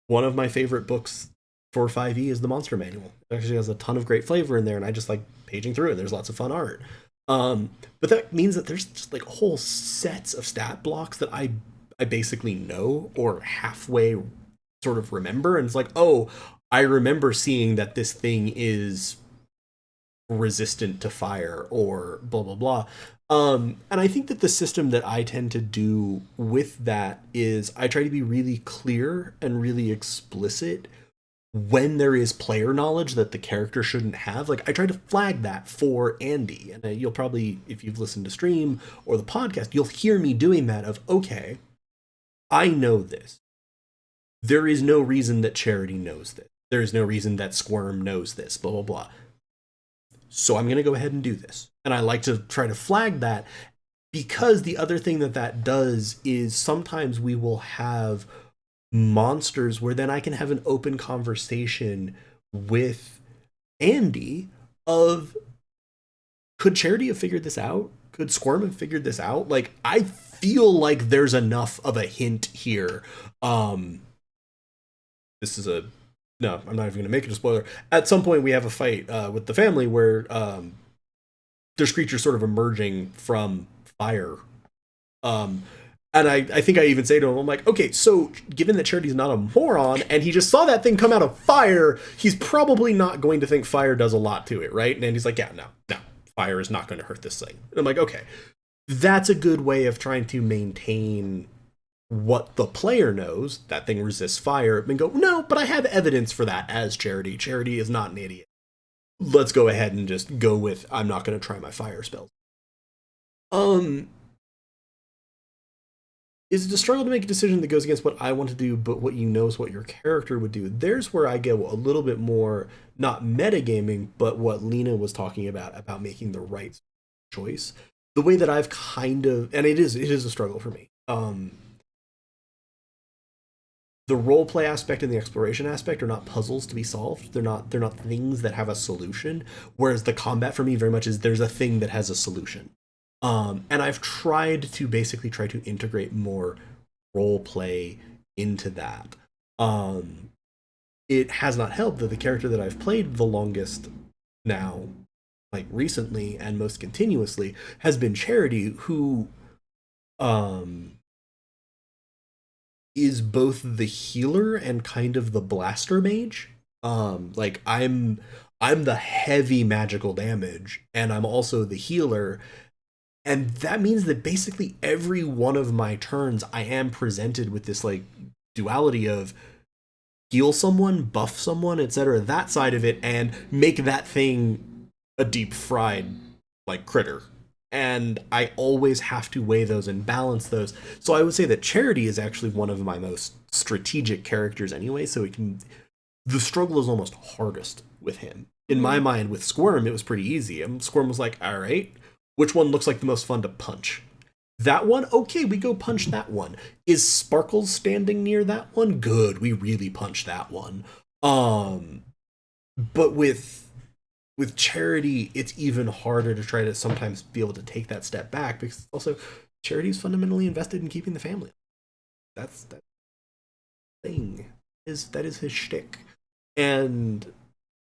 Speaker 1: one of my favorite books for 5e is the Monster Manual. It actually has a ton of great flavor in there, and I just like paging through it. There's lots of fun art. But that means that there's just like whole sets of stat blocks that I basically know or halfway sort of remember, and it's like, oh, I remember seeing that this thing is resistant to fire or blah blah blah. And I think that the system that I tend to do with that is I try to be really clear and really explicit when there is player knowledge that the character shouldn't have. Like, I try to flag that for Andy, and you'll probably, if you've listened to stream or the podcast, you'll hear me doing that of, okay, I know this. There is no reason that Charity knows this. There is no reason that Squirm knows this, blah, blah, blah. So I'm going to go ahead and do this. And I like to try to flag that, because the other thing that that does is sometimes we will have monsters where then I can have an open conversation with Andy of, could Charity have figured this out? Could Squirm have figured this out? Like, I feel like there's enough of a hint here. This is a, no, I'm not even going to make it a spoiler. At some point we have a fight with the family where there's creatures sort of emerging from fire. And I think I even say to him, I'm like, okay, so given that Charity's not a moron and he just saw that thing come out of fire, he's probably not going to think fire does a lot to it, right? And he's like, yeah, no, fire is not going to hurt this thing. And I'm like, okay, that's a good way of trying to maintain what the player knows. That thing resists fire, and go, no, but I have evidence for that as Charity. Charity is not an idiot. Let's go ahead and just go with, I'm not going to try my fire spells. Is it a struggle to make a decision that goes against what I want to do, but what you know is what your character would do? There's where I go a little bit more, not metagaming, but what Lena was talking about making the right choice. The way that I've kind of, and it is a struggle for me. The roleplay aspect and the exploration aspect are not puzzles to be solved. They're not things that have a solution. Whereas the combat for me very much is, there's a thing that has a solution. And I've tried to integrate more role play into that. It has not helped that the character that I've played the longest now, like recently and most continuously, has been Charity, who is both the healer and kind of the blaster mage. Like, I'm the heavy magical damage, and I'm also the healer. And that means that basically every one of my turns, I am presented with this like duality of heal someone, buff someone, etc. That side of it, and make that thing a deep fried like critter. And I always have to weigh those and balance those. So I would say that Charity is actually one of my most strategic characters anyway. So the struggle is almost hardest with him. In my mind, with Squirm, it was pretty easy. Squirm was like, all right, which one looks like the most fun to punch? That one? Okay, we go punch that one. Is Sparkles standing near that one? Good, we really punch that one. But with Charity, it's even harder to try to sometimes be able to take that step back, because also Charity is fundamentally invested in keeping the family. That's that thing. That is his shtick. And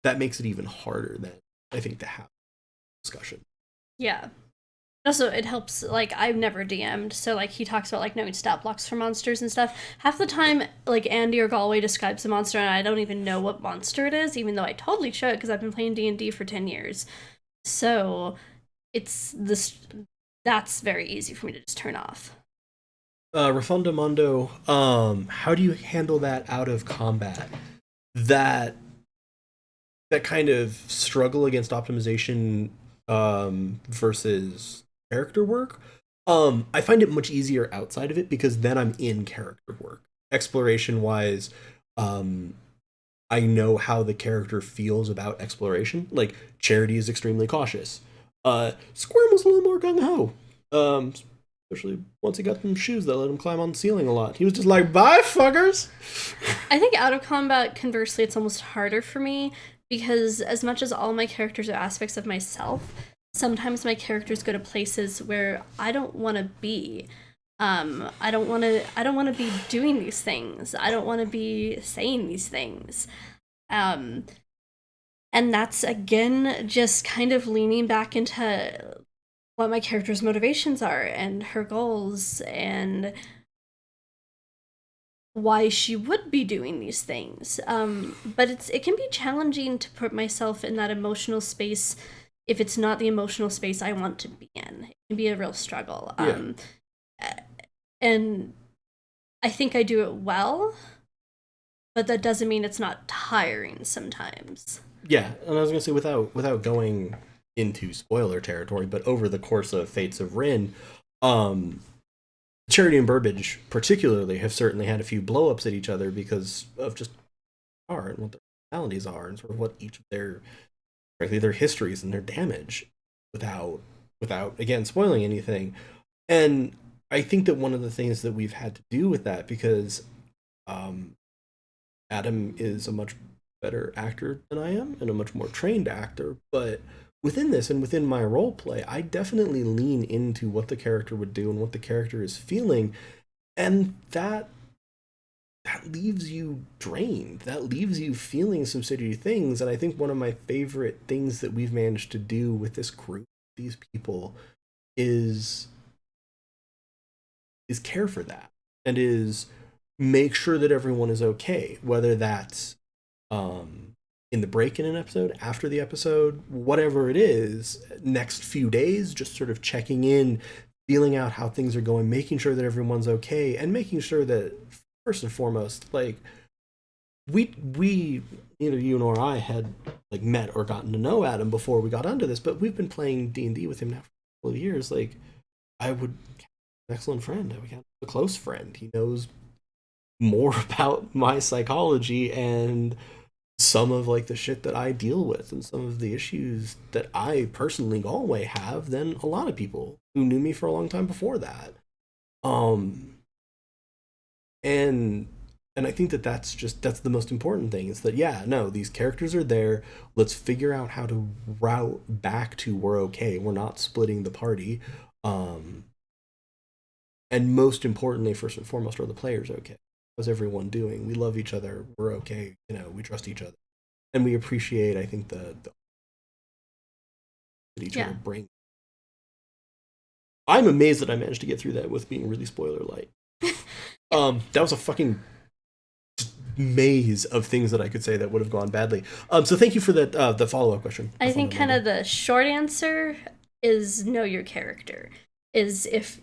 Speaker 1: that makes it even harder than I think to have discussion.
Speaker 2: Yeah. Also, it helps, like, I've never DM'd, so, like, he talks about, like, knowing stat blocks for monsters and stuff. Half the time, like, Andy or Galway describes a monster, and I don't even know what monster it is, even though I totally should, because I've been playing D&D for 10 years. So, that's very easy for me to just turn off.
Speaker 1: Refundamondo, how do you handle that out of combat? That kind of struggle against optimization versus character work. I find it much easier outside of it, because then I'm in character work. Exploration wise, I know how the character feels about exploration. Like, Charity is extremely cautious. Squirm was a little more gung-ho. Especially once he got them shoes that let him climb on the ceiling a lot. He was just like, bye, fuckers!
Speaker 2: I think out of combat, conversely, it's almost harder for me, because as much as all my characters are aspects of myself, sometimes my characters go to places where I don't want to be. I don't want to be doing these things. I don't want to be saying these things. And that's, again, just kind of leaning back into what my character's motivations are and her goals and why she would be doing these things. But it can be challenging to put myself in that emotional space if it's not the emotional space I want to be in. It can be a real struggle. And I think I do it well, but that doesn't mean it's not tiring sometimes.
Speaker 1: Yeah, and I was gonna say, without going into spoiler territory, but over the course of Fates of Rin, Charity and Burbage particularly have certainly had a few blow-ups at each other because of just art and what their personalities are and sort of what each of their, frankly, their histories and their damage, without again spoiling anything. And I think that one of the things that we've had to do with that, because Adam is a much better actor than I am and a much more trained actor, but within this and within my role play, I definitely lean into what the character would do and what the character is feeling, and that leaves you drained. That leaves you feeling some shitty things. And I think one of my favorite things that we've managed to do with this group, these people, is care for that, and is make sure that everyone is okay, whether that's in the break in an episode, after the episode, whatever it is, next few days, just sort of checking in, feeling out how things are going, making sure that everyone's okay, and making sure that, first and foremost, like, we either you nor I had like met or gotten to know Adam before we got onto this, but we've been playing D&D with him now for a couple of years. Like, I would count him an excellent friend. I would count him a close friend. He knows more about my psychology and some of like the shit that I deal with and some of the issues that I personally, Galway, have than a lot of people who knew me for a long time before that. And I think that that's the most important thing, is that, yeah, no, these characters are there. Let's figure out how to route back to we're okay. We're not splitting the party. And most importantly, first and foremost, are the players okay? How's everyone doing? We love each other. We're okay. We trust each other. And we appreciate, I think, the that each other bring. I'm amazed that I managed to get through that with being really spoiler light. That was a fucking maze of things that I could say that would have gone badly. So thank you for that. The follow-up question.
Speaker 2: I think kind of the short answer is know your character. Is if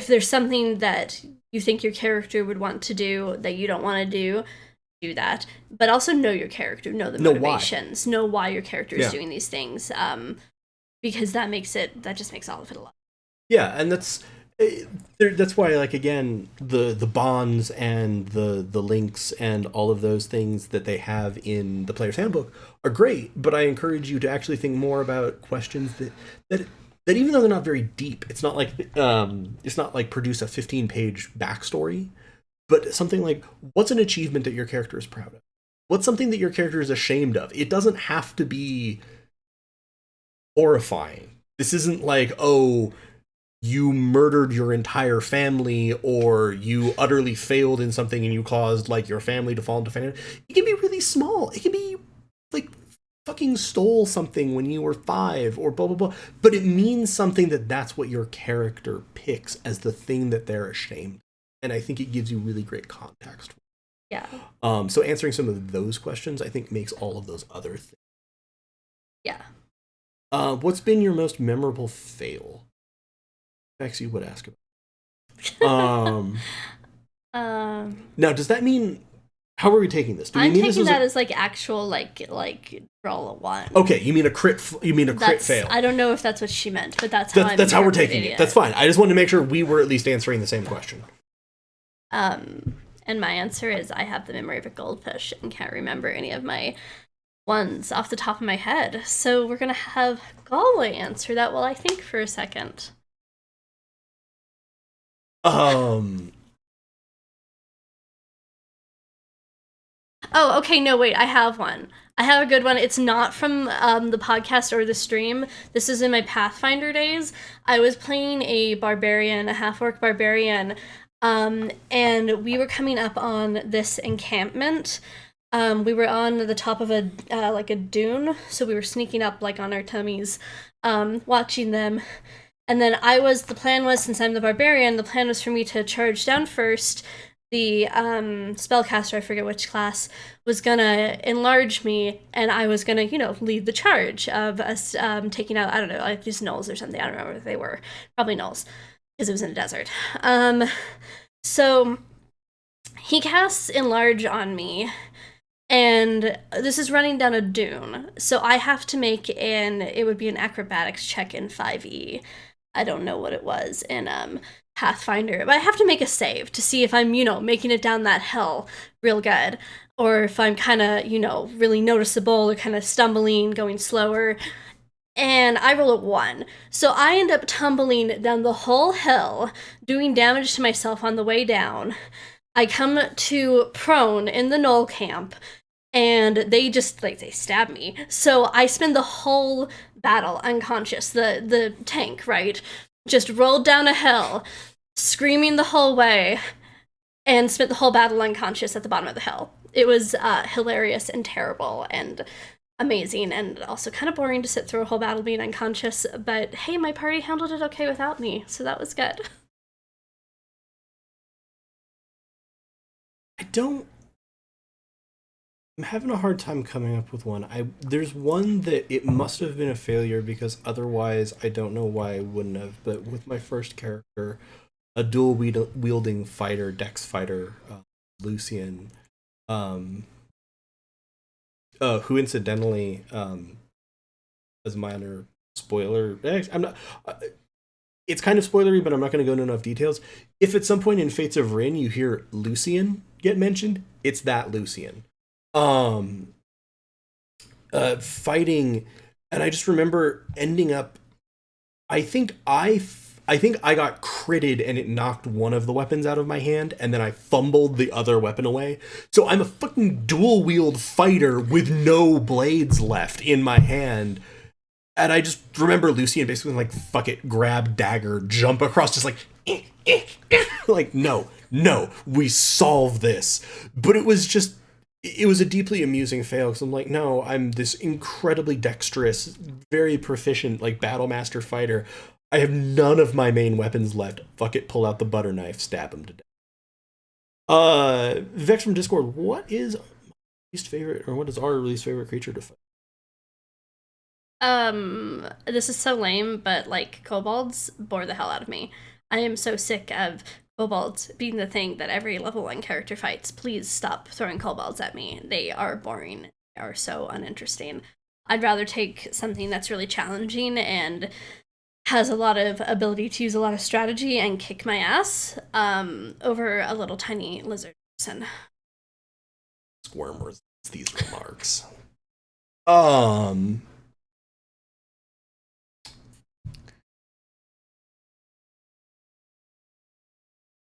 Speaker 2: there's something that you think your character would want to do that you don't want to do that. But also know your character, know the motivations, know why your character is doing these things. Because that just makes all of it a lot.
Speaker 1: Yeah, and that's why, like, again, the bonds and the links and all of those things that they have in the player's handbook are great, but I encourage you to actually think more about questions that even though they're not very deep, it's not like produce a 15-page backstory, but something like, what's an achievement that your character is proud of? What's something that your character is ashamed of? It doesn't have to be horrifying. This isn't like, oh, you murdered your entire family, or you utterly failed in something and you caused like your family to fall into financial. It can be really small. It can be like fucking stole something when you were 5 or blah blah blah. But it means something that's what your character picks as the thing that they're ashamed of. And I think it gives you really great context.
Speaker 2: Yeah.
Speaker 1: So answering some of those questions, I think, makes all of those other things.
Speaker 2: Yeah.
Speaker 1: What's been your most memorable fail? Actually, you would ask about. Now, does that mean? How are we taking this?
Speaker 2: I'm taking that as like actual like roll a 1.
Speaker 1: Okay, you mean a crit? Crit fail?
Speaker 2: I don't know if that's what she meant, but that's how
Speaker 1: we're taking it. That's fine. I just wanted to make sure we were at least answering the same question.
Speaker 2: And my answer is I have the memory of a goldfish and can't remember any of my ones off the top of my head. So we're gonna have Galway answer that while I think for a second. Oh, okay, no, wait, I have one. I have a good one. It's not from the podcast or the stream. This is in my Pathfinder days. I was playing a barbarian, a half-orc barbarian, and we were coming up on this encampment. We were on the top of a dune, so we were sneaking up like on our tummies, watching them. And then the plan was, since I'm the barbarian, the plan was for me to charge down first, the spellcaster, I forget which class, was gonna enlarge me, and I was gonna, lead the charge of us taking out, I don't know, like these gnolls or something. I don't remember what they were. Probably gnolls, because it was in a desert. So he casts enlarge on me, and this is running down a dune. So I have to make it would be an acrobatics check in 5e. I don't know what it was in Pathfinder, but I have to make a save to see if I'm, making it down that hill real good, or if I'm kind of, really noticeable or kind of stumbling, going slower. And I roll a 1. So I end up tumbling down the whole hill, doing damage to myself on the way down. I come to prone in the Knoll camp, and they just, they stab me. So I spend the whole battle unconscious, the tank, right? Just rolled down a hill, screaming the whole way, and spent the whole battle unconscious at the bottom of the hill. It was hilarious and terrible and amazing, and also kind of boring to sit through a whole battle being unconscious, but hey, my party handled it okay without me, so that was good.
Speaker 1: I'm having a hard time coming up with one. There's one that it must have been a failure because otherwise I don't know why I wouldn't have. But with my first character, a dual wielding fighter, dex fighter, Lucian, who incidentally, as a minor spoiler, I'm not. It's kind of spoilery, but I'm not going to go into enough details. If at some point in Fates of Rin you hear Lucian get mentioned, it's that Lucian. Fighting, and I just remember ending up. I think I got critted and it knocked one of the weapons out of my hand, and then I fumbled the other weapon away. So I'm a fucking dual wield fighter with no blades left in my hand. And I just remember Lucian basically like, fuck it, grab dagger, jump across, just like, like, no, we solve this. But it was a deeply amusing fail, because I'm like, no, I'm this incredibly dexterous, very proficient, like, battle master fighter. I have none of my main weapons left. Fuck it, pull out the butter knife, stab him to death. Vex from Discord, what is least favorite, or what is our least favorite creature to fight?
Speaker 2: This is so lame, but kobolds bore the hell out of me. I am so sick of kobolds being the thing that every level 1 character fights. Please stop throwing kobolds at me. They are boring. They are so uninteresting. I'd rather take something that's really challenging and has a lot of ability to use a lot of strategy and kick my ass, over a little tiny lizard person.
Speaker 1: Squirm resents these remarks.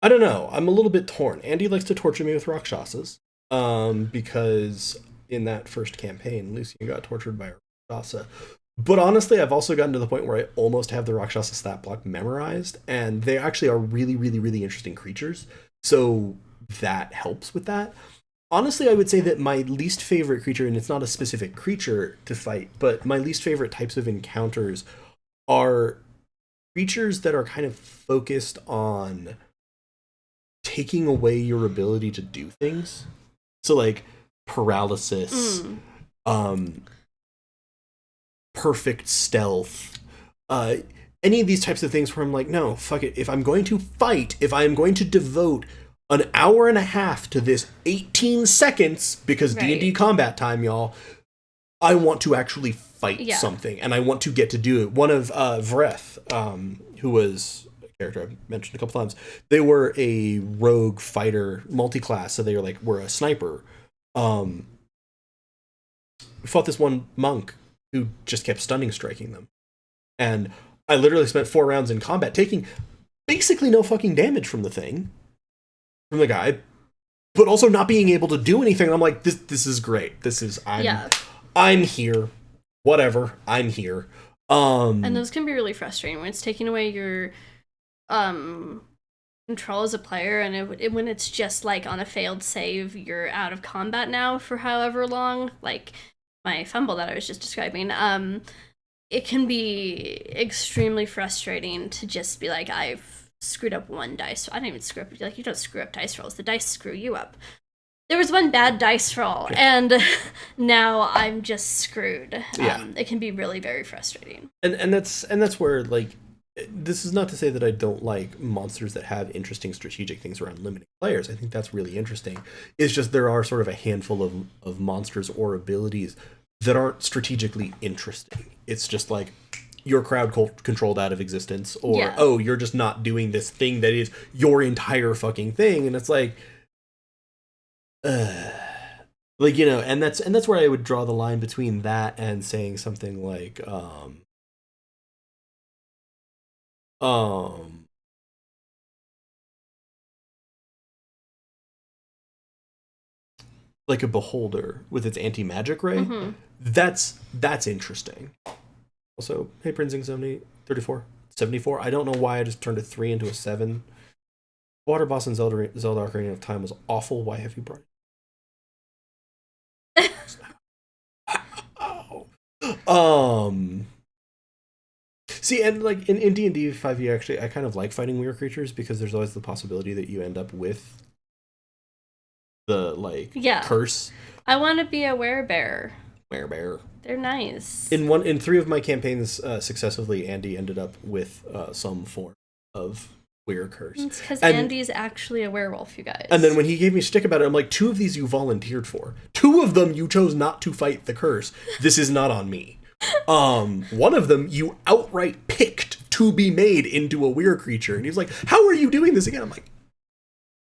Speaker 1: I don't know. I'm a little bit torn. Andy likes to torture me with Rakshasas, because in that first campaign, Lucian got tortured by a Rakshasa. But honestly, I've also gotten to the point where I almost have the Rakshasa stat block memorized, and they actually are really, really, really interesting creatures. So that helps with that. Honestly, I would say that my least favorite creature, and it's not a specific creature to fight, but my least favorite types of encounters are creatures that are kind of focused on taking away your ability to do things. So like paralysis, perfect stealth, any of these types of things where I'm like, no, fuck it. If I'm going to fight, if I am going to devote an hour and a half to this 18 seconds, because right. D&D combat time, y'all, I want to actually fight something, and I want to get to do it. One of Vreth, who was character I've mentioned a couple times, they were a rogue fighter multi-class, so they were a sniper. We fought this one monk who just kept stunning striking them, and I literally spent 4 rounds in combat taking basically no fucking damage from the guy, but also not being able to do anything. And I'm like, this is great. I'm here, whatever, I'm here.
Speaker 2: And those can be really frustrating when it's taking away your control as a player, and when it's just on a failed save, you're out of combat now for however long, like my fumble that I was just describing. It can be extremely frustrating to just be like, I've screwed up one dice. I don't even screw up. Like, you don't screw up dice rolls. The dice screw you up. There was one bad dice roll, and now I'm just screwed. It can be really very frustrating.
Speaker 1: And that's where, like, this is not to say that I don't like monsters that have interesting strategic things around limiting players. I think that's really interesting. It's just there are sort of a handful of monsters or abilities that aren't strategically interesting. It's just like your crowd controlled out of existence, or oh, you're just not doing this thing that is your entire fucking thing, and it's like, like, you know, and that's where I would draw the line between that and saying something like like a beholder with its anti-magic ray. Mm-hmm. That's interesting. Also, hey, Prinzing 34, 74. I don't know why I just turned a 3 into a 7. Water Boss in Zelda Ocarina of Time was awful. Why have you brought it? See, and like in D&D 5e, actually, I kind of like fighting weird creatures because there's always the possibility that you end up with the, like, curse.
Speaker 2: I want to be a werebear.
Speaker 1: Werebear.
Speaker 2: They're nice.
Speaker 1: In 3 of my campaigns successively, Andy ended up with some form of weird curse.
Speaker 2: It's because Andy's actually a werewolf, you guys.
Speaker 1: And then when he gave me stick about it, I'm like, 2 of these you volunteered for. 2 of them you chose not to fight the curse. This is not on me. One of them you outright picked to be made into a weird creature. And he's like, how are you doing this again? I'm like,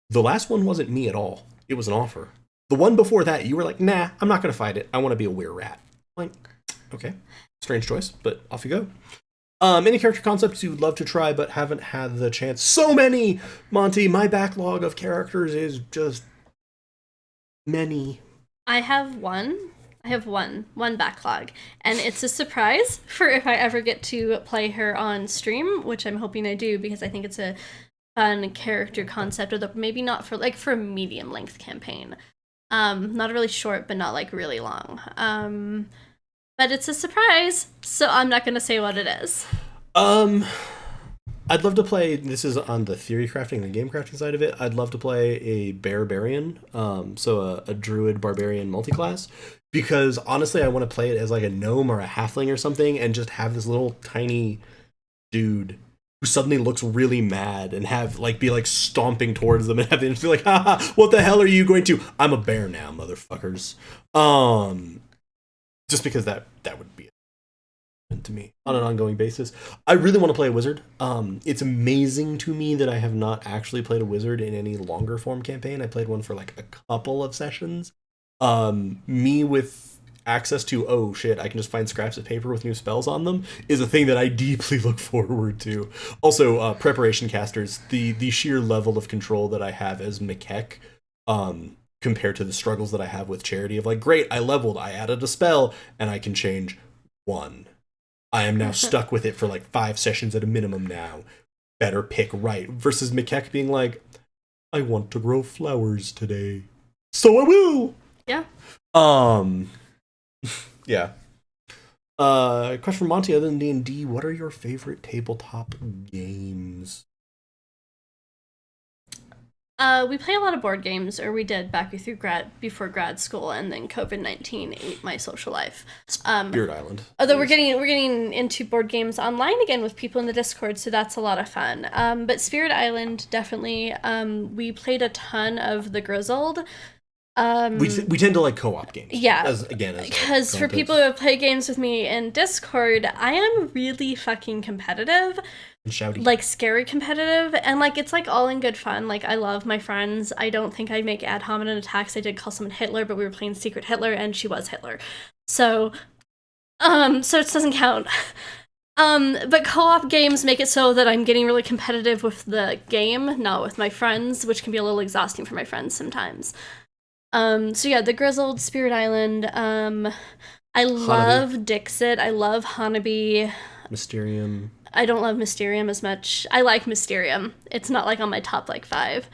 Speaker 1: the last one wasn't me at all. It was an offer. The one before that, you were like, nah, I'm not going to fight it. I want to be a weird rat. I'm like, okay, strange choice, but off you go. Any character concepts you'd love to try but haven't had the chance? So many, Monty. My backlog of characters is just many.
Speaker 2: I have one backlog, and it's a surprise for if I ever get to play her on stream, which I'm hoping I do, because I think it's a fun character concept, or maybe not for a medium length campaign. Not really short, but not like really long. But it's a surprise, so I'm not going to say what it is.
Speaker 1: I'd love to play, this is on the theory crafting and the game crafting side of it, I'd love to play a barbarian, so a druid barbarian multiclass, because honestly I want to play it as like a gnome or a halfling or something, and just have this little tiny dude who suddenly looks really mad and be like stomping towards them and have them be like, haha, what the hell are you going to? I'm a bear now, motherfuckers. Just because that would be to me on an ongoing basis. I really want to play a wizard. It's amazing to me that I have not actually played a wizard in any longer form campaign. I played one for like a couple of sessions. Me with access to, oh shit, I can just find scraps of paper with new spells on them, is a thing that I deeply look forward to. Also, preparation casters, the sheer level of control that I have as Mikek, compared to the struggles that I have with Charity of like, great, I leveled, I added a spell, and I can change 1. I am now stuck with it for like 5 sessions at a minimum now. Better pick right. Versus Mikek being like, I want to grow flowers today, so I will.
Speaker 2: Yeah.
Speaker 1: Yeah. Question from Monty, other than D&D, what are your favorite tabletop games?
Speaker 2: We play a lot of board games, or we did back before grad school, and then COVID-19 ate my social life.
Speaker 1: Spirit Island.
Speaker 2: Although we're getting into board games online again with people in the Discord, so that's a lot of fun. But Spirit Island, definitely. We played a ton of The Grizzled.
Speaker 1: We tend to like co-op games.
Speaker 2: Yeah. Because for people who have played games with me in Discord, I am really fucking competitive.
Speaker 1: And shouty.
Speaker 2: Like, scary competitive. And, like, it's, like, all in good fun. Like, I love my friends. I don't think I'd make ad hominem attacks. I did call someone Hitler, but we were playing Secret Hitler, and she was Hitler. So it doesn't count. But co-op games make it so that I'm getting really competitive with the game, not with my friends, which can be a little exhausting for my friends sometimes. So yeah, The Grizzled, Spirit Island. I love Dixit. I love Hanabi.
Speaker 1: Mysterium.
Speaker 2: I don't love Mysterium as much. I like Mysterium. It's not like on my top 5.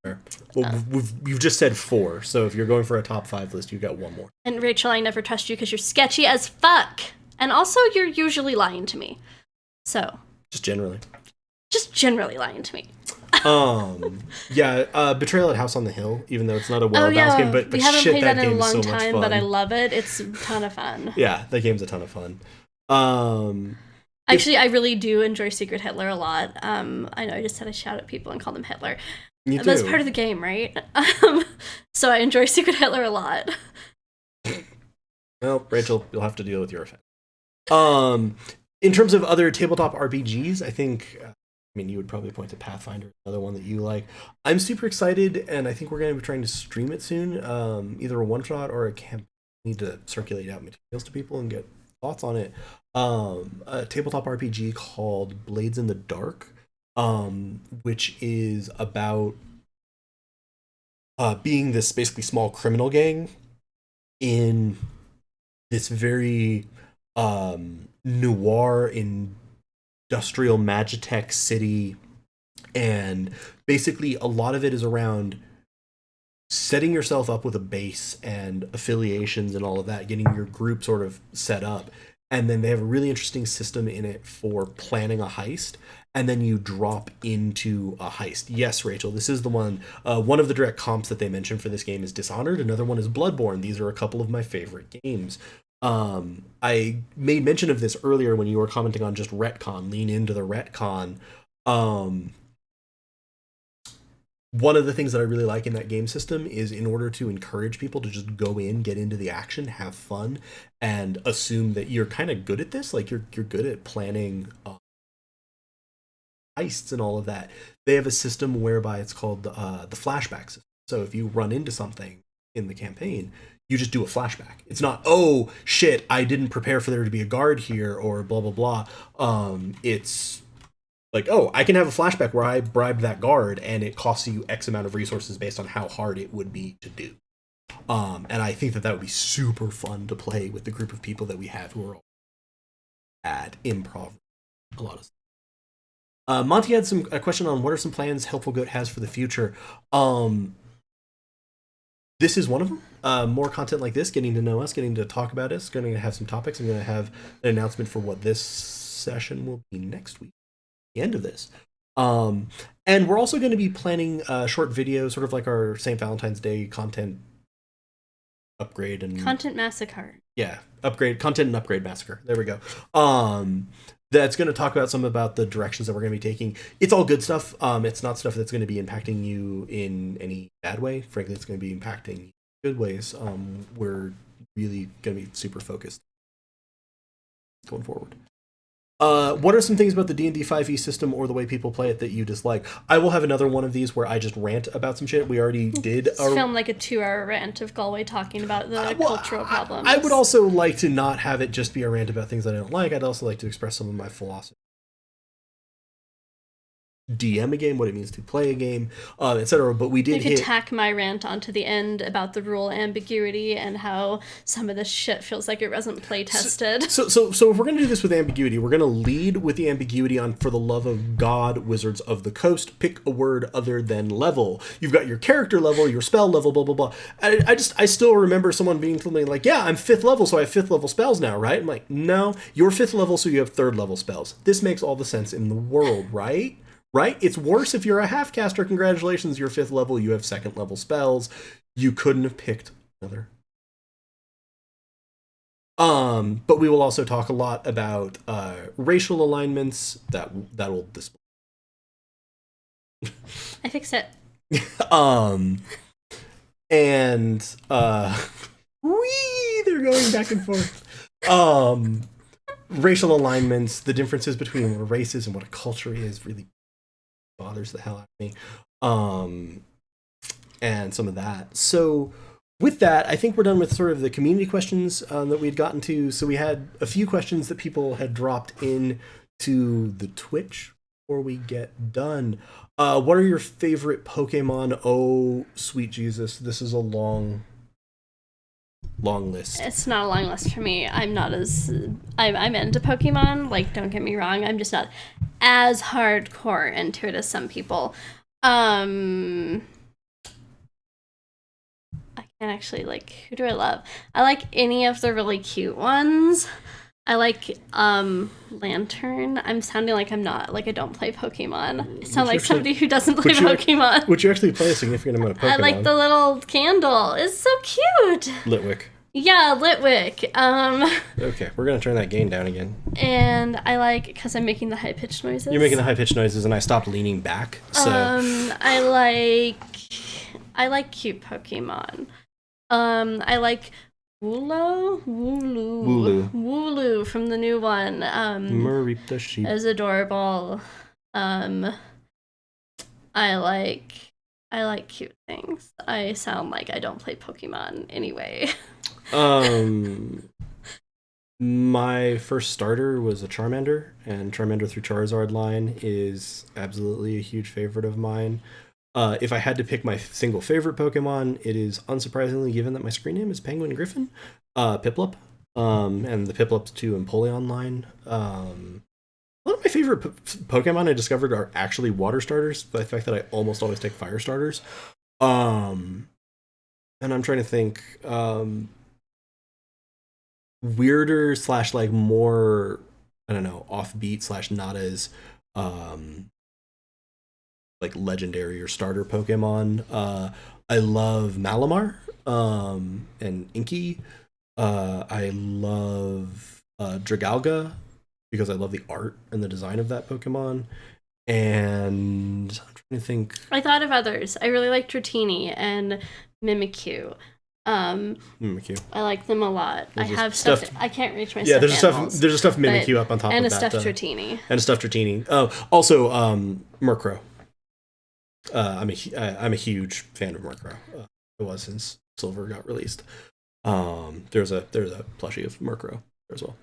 Speaker 1: Fair. Well, you've just said 4, so if you're going for a top 5 list, you got one more.
Speaker 2: And Rachel, I never trust you because you're sketchy as fuck. And also, you're usually lying to me. So.
Speaker 1: Just generally.
Speaker 2: just generally lying to me.
Speaker 1: Betrayal at House on the Hill, even though it's not a well-balanced game, but
Speaker 2: we haven't
Speaker 1: shit,
Speaker 2: played that in a long
Speaker 1: so
Speaker 2: time, but I love it. It's a ton of fun.
Speaker 1: Yeah, that game's a ton of fun.
Speaker 2: Actually, I really do enjoy Secret Hitler a lot. I know I just had to shout at people and call them Hitler. That's part of the game, right? So I enjoy Secret Hitler a lot.
Speaker 1: Well, Rachel, you'll have to deal with your effect. In terms of other tabletop RPGs, I think, you would probably point to Pathfinder, another one that you like. I'm super excited, and I think we're going to be trying to stream it soon, either a one-shot or a campaign. Need to circulate out materials to people and get thoughts on it. A tabletop RPG called Blades in the Dark, which is about being this basically small criminal gang in this very noir industrial magitech city, and basically a lot of it is around setting yourself up with a base and affiliations and all of that, getting your group sort of set up. And then they have a really interesting system in it for planning a heist, and then you drop into a heist. Yes, Rachel, this is the one. One of the direct comps that they mentioned for this game is Dishonored. Another one is Bloodborne. These are a couple of my favorite games. I made mention of this earlier when you were commenting on just retcon, lean into the retcon. One of the things that I really like in that game system is, in order to encourage people to just go in, get into the action, have fun, and assume that you're kind of good at this, like you're good at planning heists and all of that. They have a system whereby it's called the flashback system. So if you run into something in the campaign, you just do a flashback. It's not, oh shit, I didn't prepare for there to be a guard here, or blah blah blah. It's like, oh, I can have a flashback where I bribed that guard and it costs you X amount of resources based on how hard it would be to do. And I think that would be super fun to play with the group of people that we have who are all at improv. A lot of stuff. Monty had a question on what are some plans Helpful Goat has for the future. This is one of them. More content like this, getting to know us, getting to talk about us, going to have some topics. I'm going to have an announcement for what this session will be next week. The end of this, and we're also going to be planning a short video, sort of like our St. Valentine's Day content upgrade and
Speaker 2: content massacre.
Speaker 1: Yeah, content and upgrade massacre. There we go. That's going to talk about the directions that we're going to be taking. It's all good stuff. It's not stuff that's going to be impacting you in any bad way. Frankly, it's going to be impacting good ways. We're really going to be super focused going forward. What are some things about the D&D 5e system or the way people play it that you dislike? I will have another one of these where I just rant about some shit. We already did.
Speaker 2: Film like a 2-hour rant of Galway talking about the cultural problems.
Speaker 1: I would also like to not have it just be a rant about things that I don't like. I'd also like to express some of my philosophy. DM a game, what it means to play a game, etc. But we did
Speaker 2: tack my rant onto the end about the rule ambiguity and how some of this shit feels like it wasn't play tested.
Speaker 1: So if we're going to do this with ambiguity, we're going to lead with the ambiguity on, for the love of God, Wizards of the Coast, pick a word other than level. You've got your character level, your spell level, blah, blah, blah. I still remember someone being told me, like, yeah, I'm 5th level, so I have 5th level spells now, right? I'm like, no, you're 5th level, so you have 3rd level spells. This makes all the sense in the world, right? Right? It's worse if you're a half-caster. Congratulations, you're 5th level, you have 2nd level spells. You couldn't have picked another. But we will also talk a lot about racial alignments that'll display.
Speaker 2: I fixed it.
Speaker 1: They're going back and forth. Racial alignments, the differences between what a race is and what a culture is, really bothers the hell out of me. And some of that. So with that, I think we're done with sort of the community questions that we had gotten to. So we had a few questions that people had dropped in to the Twitch before we get done. What are your favorite Pokemon? Oh, sweet Jesus. This is a long list.
Speaker 2: It's not a long list for me. I'm into Pokemon, like, don't get me wrong, I'm just not as hardcore into it as some people. I can't actually, like, who do I love? I like any of the really cute ones. I like Lantern. I'm sounding like I'm not, like I don't play Pokemon. I sound like somebody who doesn't play Pokemon.
Speaker 1: Would you actually play a significant amount of Pokemon?
Speaker 2: I like the little candle. It's so cute.
Speaker 1: Litwick.
Speaker 2: Yeah, Litwick.
Speaker 1: Okay, we're gonna turn that gain down again.
Speaker 2: And I like, because I'm making the high-pitched noises.
Speaker 1: You're making the high-pitched noises, and I stopped leaning back, so...
Speaker 2: I like cute Pokemon. I like Wooloo from the new one.
Speaker 1: Mareep the sheep.
Speaker 2: Is adorable. I like cute things. I sound like I don't play Pokemon anyway.
Speaker 1: My first starter was a Charmander, and Charmander through Charizard line is absolutely a huge favorite of mine. If I had to pick my single favorite Pokemon, it is unsurprisingly, given that my screen name is Penguin Griffin, Piplup, and the Piplup 2 Empoleon line. One of my favorite Pokemon I discovered are actually water starters, by the fact that I almost always take fire starters. And I'm trying to think, weirder / like more, I don't know, offbeat / not as like legendary or starter Pokemon. I love Malamar and Inky. I love Dragalga because I love the art and the design of that Pokemon. And I'm trying to think.
Speaker 2: I thought of others. I really like Dratini and Mimikyu.
Speaker 1: Mimikyu.
Speaker 2: I like them a lot. I have stuffed. I can't reach my
Speaker 1: stuffed
Speaker 2: animals.
Speaker 1: Yeah, there's a stuffed Mimikyu up on top of that.
Speaker 2: And a stuffed Dratini.
Speaker 1: And a stuffed Dratini. Oh, also Murkrow. I'm a huge fan of Murkrow. It was since Silver got released. There's a plushie of Murkrow as well.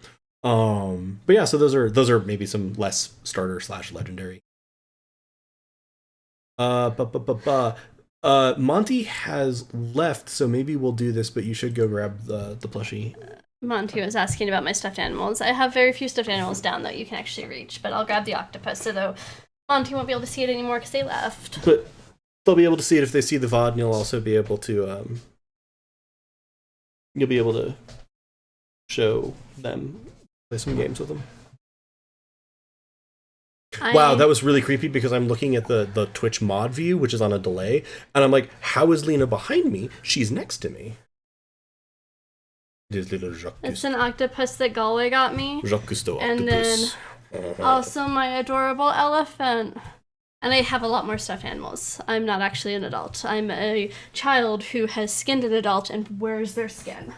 Speaker 1: But yeah, so those are maybe some less starter / legendary. Monty has left, so maybe we'll do this, but you should go grab the plushie.
Speaker 2: Monty was asking about my stuffed animals. I have very few stuffed animals down that you can actually reach, but I'll grab the octopus, though Monty won't be able to see it anymore because they left.
Speaker 1: But they'll be able to see it if they see the VOD, and you'll also be able to show them, play some games with them. Wow, that was really creepy because I'm looking at the Twitch mod view, which is on a delay, and I'm like, how is Lena behind me? She's next to me.
Speaker 2: It's an octopus that Galway got me. And then also my adorable elephant. And I have a lot more stuffed animals. I'm not actually an adult. I'm a child who has skinned an adult and wears their skin.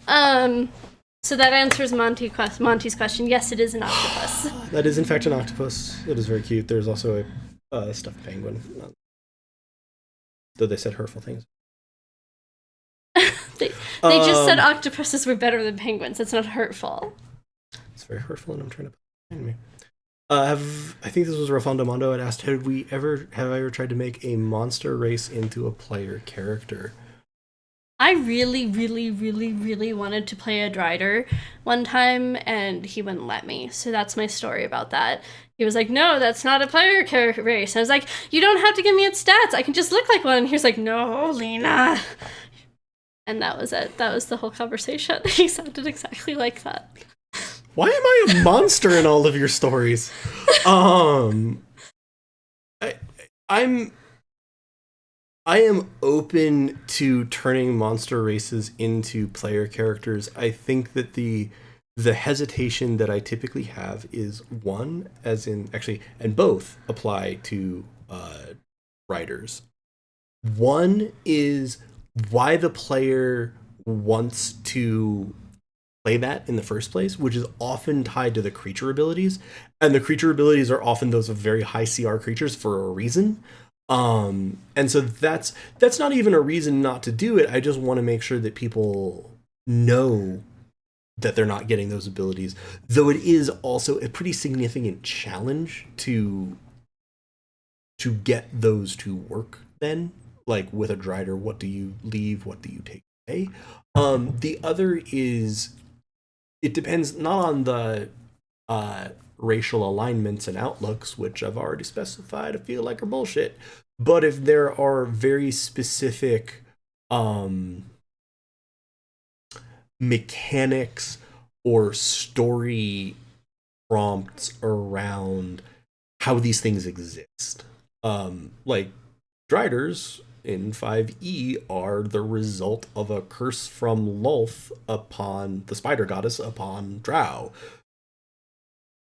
Speaker 2: So that answers Monty's question. Yes, it is an octopus.
Speaker 1: That is in fact an octopus. It is very cute. There's also a stuffed penguin. Though they said hurtful things.
Speaker 2: they just said octopuses were better than penguins. It's not hurtful.
Speaker 1: It's very hurtful, and I'm trying to put it behind me. I think this was Rafondo Mondo had asked, have I ever tried to make a monster race into a player character?
Speaker 2: I really, really, really, really wanted to play a Drider one time, and he wouldn't let me. So that's my story about that. He was like, no, that's not a player character race. And I was like, you don't have to give me its stats. I can just look like one. And he was like, no, Lena. And that was it. That was the whole conversation. He sounded exactly like that.
Speaker 1: Why am I a monster in all of your stories? I am open to turning monster races into player characters. I think that the hesitation that I typically have is one, as in actually, and both apply to writers. One is why the player wants to play that in the first place, which is often tied to the creature abilities, and the creature abilities are often those of very high CR creatures for a reason. And so that's not even a reason not to do it. I just want to make sure that people know that they're not getting those abilities, though it is also a pretty significant challenge to get those to work then. Like with a Drider, what do you leave? What do you take away? The other is, it depends not on the racial alignments and outlooks, which I've already specified I feel like are bullshit, but if there are very specific mechanics or story prompts around how these things exist. Like Driders in 5e are the result of a curse from Lolth upon the spider goddess upon Drow.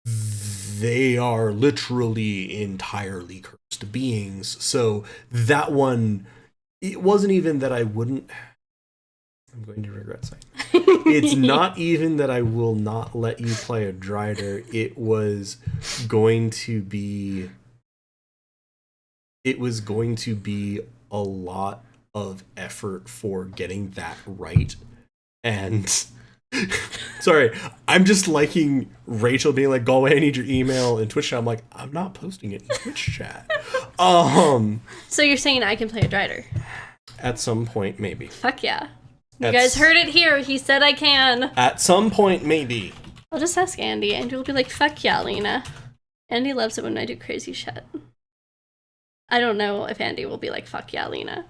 Speaker 1: They are literally entirely cursed beings. So that one, it wasn't even that I wouldn't. I'm going to regret saying. It's not even that I will not let you play a Drider. It was going to be a lot of effort for getting that right. And sorry, I'm just liking Rachel being like, Galway, I need your email and Twitch chat. I'm like, I'm not posting it in Twitch chat.
Speaker 2: So you're saying I can play a Drider?
Speaker 1: At some point, maybe.
Speaker 2: Fuck yeah. You guys heard it here. He said I can.
Speaker 1: At some point, maybe.
Speaker 2: I'll just ask Andy. Andy will be like, fuck yeah, Lena. Andy loves it when I do crazy shit. I don't know if Andy will be like, fuck yeah, Lena.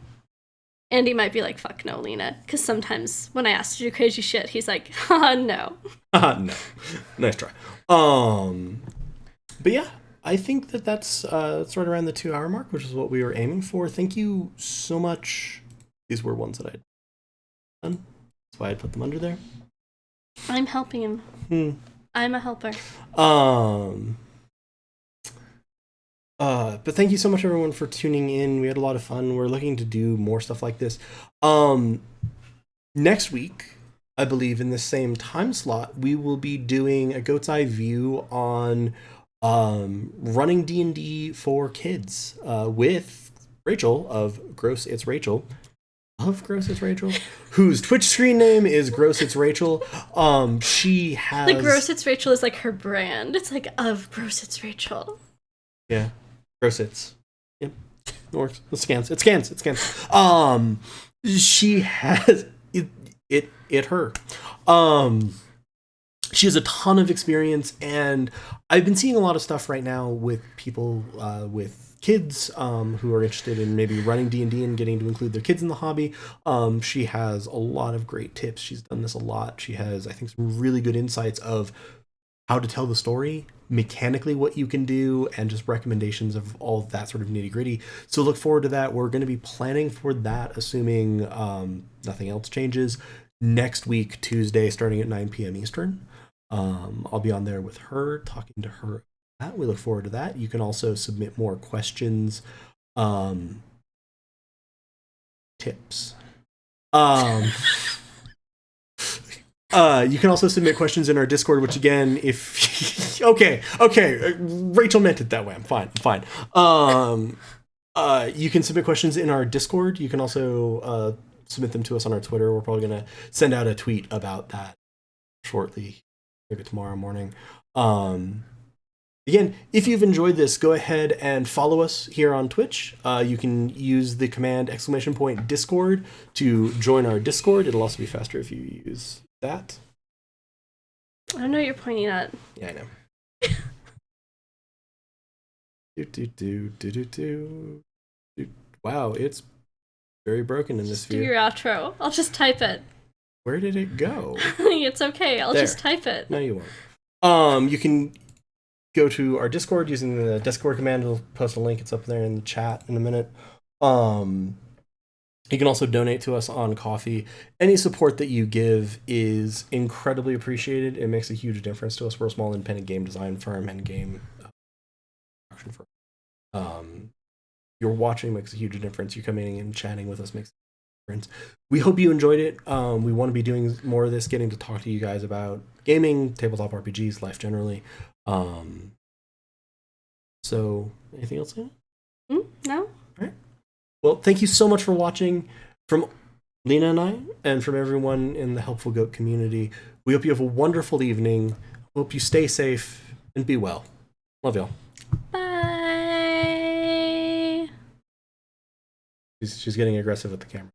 Speaker 2: Andy might be like, fuck no, Lena. Because sometimes when I ask to do crazy shit, he's like, no.
Speaker 1: No. Nice try. But yeah, I think that's right around the 2-hour mark, which is what we were aiming for. Thank you so much. These were ones that I'd done. That's why I put them under there.
Speaker 2: I'm helping him. I'm a helper.
Speaker 1: But thank you so much, everyone, for tuning in. We had a lot of fun. We're looking to do more stuff like this. Next week, I believe in the same time slot, we will be doing a goat's eye view on running D&D for kids with Rachel of Gross It's Rachel. Of Gross It's Rachel, whose Twitch screen name is Gross It's Rachel. She has
Speaker 2: like Gross It's Rachel is like her brand. It's like of Gross It's Rachel.
Speaker 1: Yeah, Gross It's. Yep, it works. It scans. She has her. She has a ton of experience, and I've been seeing a lot of stuff right now with people with kids who are interested in maybe running D&D and getting to include their kids in the hobby. She has a lot of great tips. She's done this a lot. She has, I think, some really good insights of how to tell the story, mechanically what you can do, and just recommendations of all of that sort of nitty gritty. So look forward to that. We're going to be planning for that, assuming nothing else changes, next week, Tuesday, starting at 9 p.m. Eastern. I'll be on there with her, talking to her. We look forward to that. You can also submit more questions, tips. You can also submit questions in our Discord, which again, if okay, Rachel meant it that way. I'm fine. You can submit questions in our Discord. You can also submit them to us on our Twitter. We're probably gonna send out a tweet about that shortly, maybe tomorrow morning. Again, if you've enjoyed this, go ahead and follow us here on Twitch. You can use the command !Discord to join our Discord. It'll also be faster if you use that.
Speaker 2: I don't know what you're pointing at.
Speaker 1: Yeah, I know. Wow, it's very broken in this view.
Speaker 2: Do your outro. I'll just type it.
Speaker 1: Where did it go?
Speaker 2: It's okay. I'll just type it.
Speaker 1: No, you won't. You can go to our Discord using the Discord command. It'll post a link. It's up there in the chat in a minute. You can also donate to us on Ko-fi. Any support that you give is incredibly appreciated. It makes a huge difference to us. We're a small independent game design firm and game production firm. Your watching makes a huge difference. You coming and chatting with us makes a difference. We hope you enjoyed it. We want to be doing more of this, getting to talk to you guys about gaming, tabletop RPGs, life generally. So, anything else, Lena?
Speaker 2: No.
Speaker 1: All right. Well, thank you so much for watching. From Lena and I, and from everyone in the Helpful Goat community, we hope you have a wonderful evening. Hope you stay safe and be well. Love y'all.
Speaker 2: Bye.
Speaker 1: She's getting aggressive with the camera.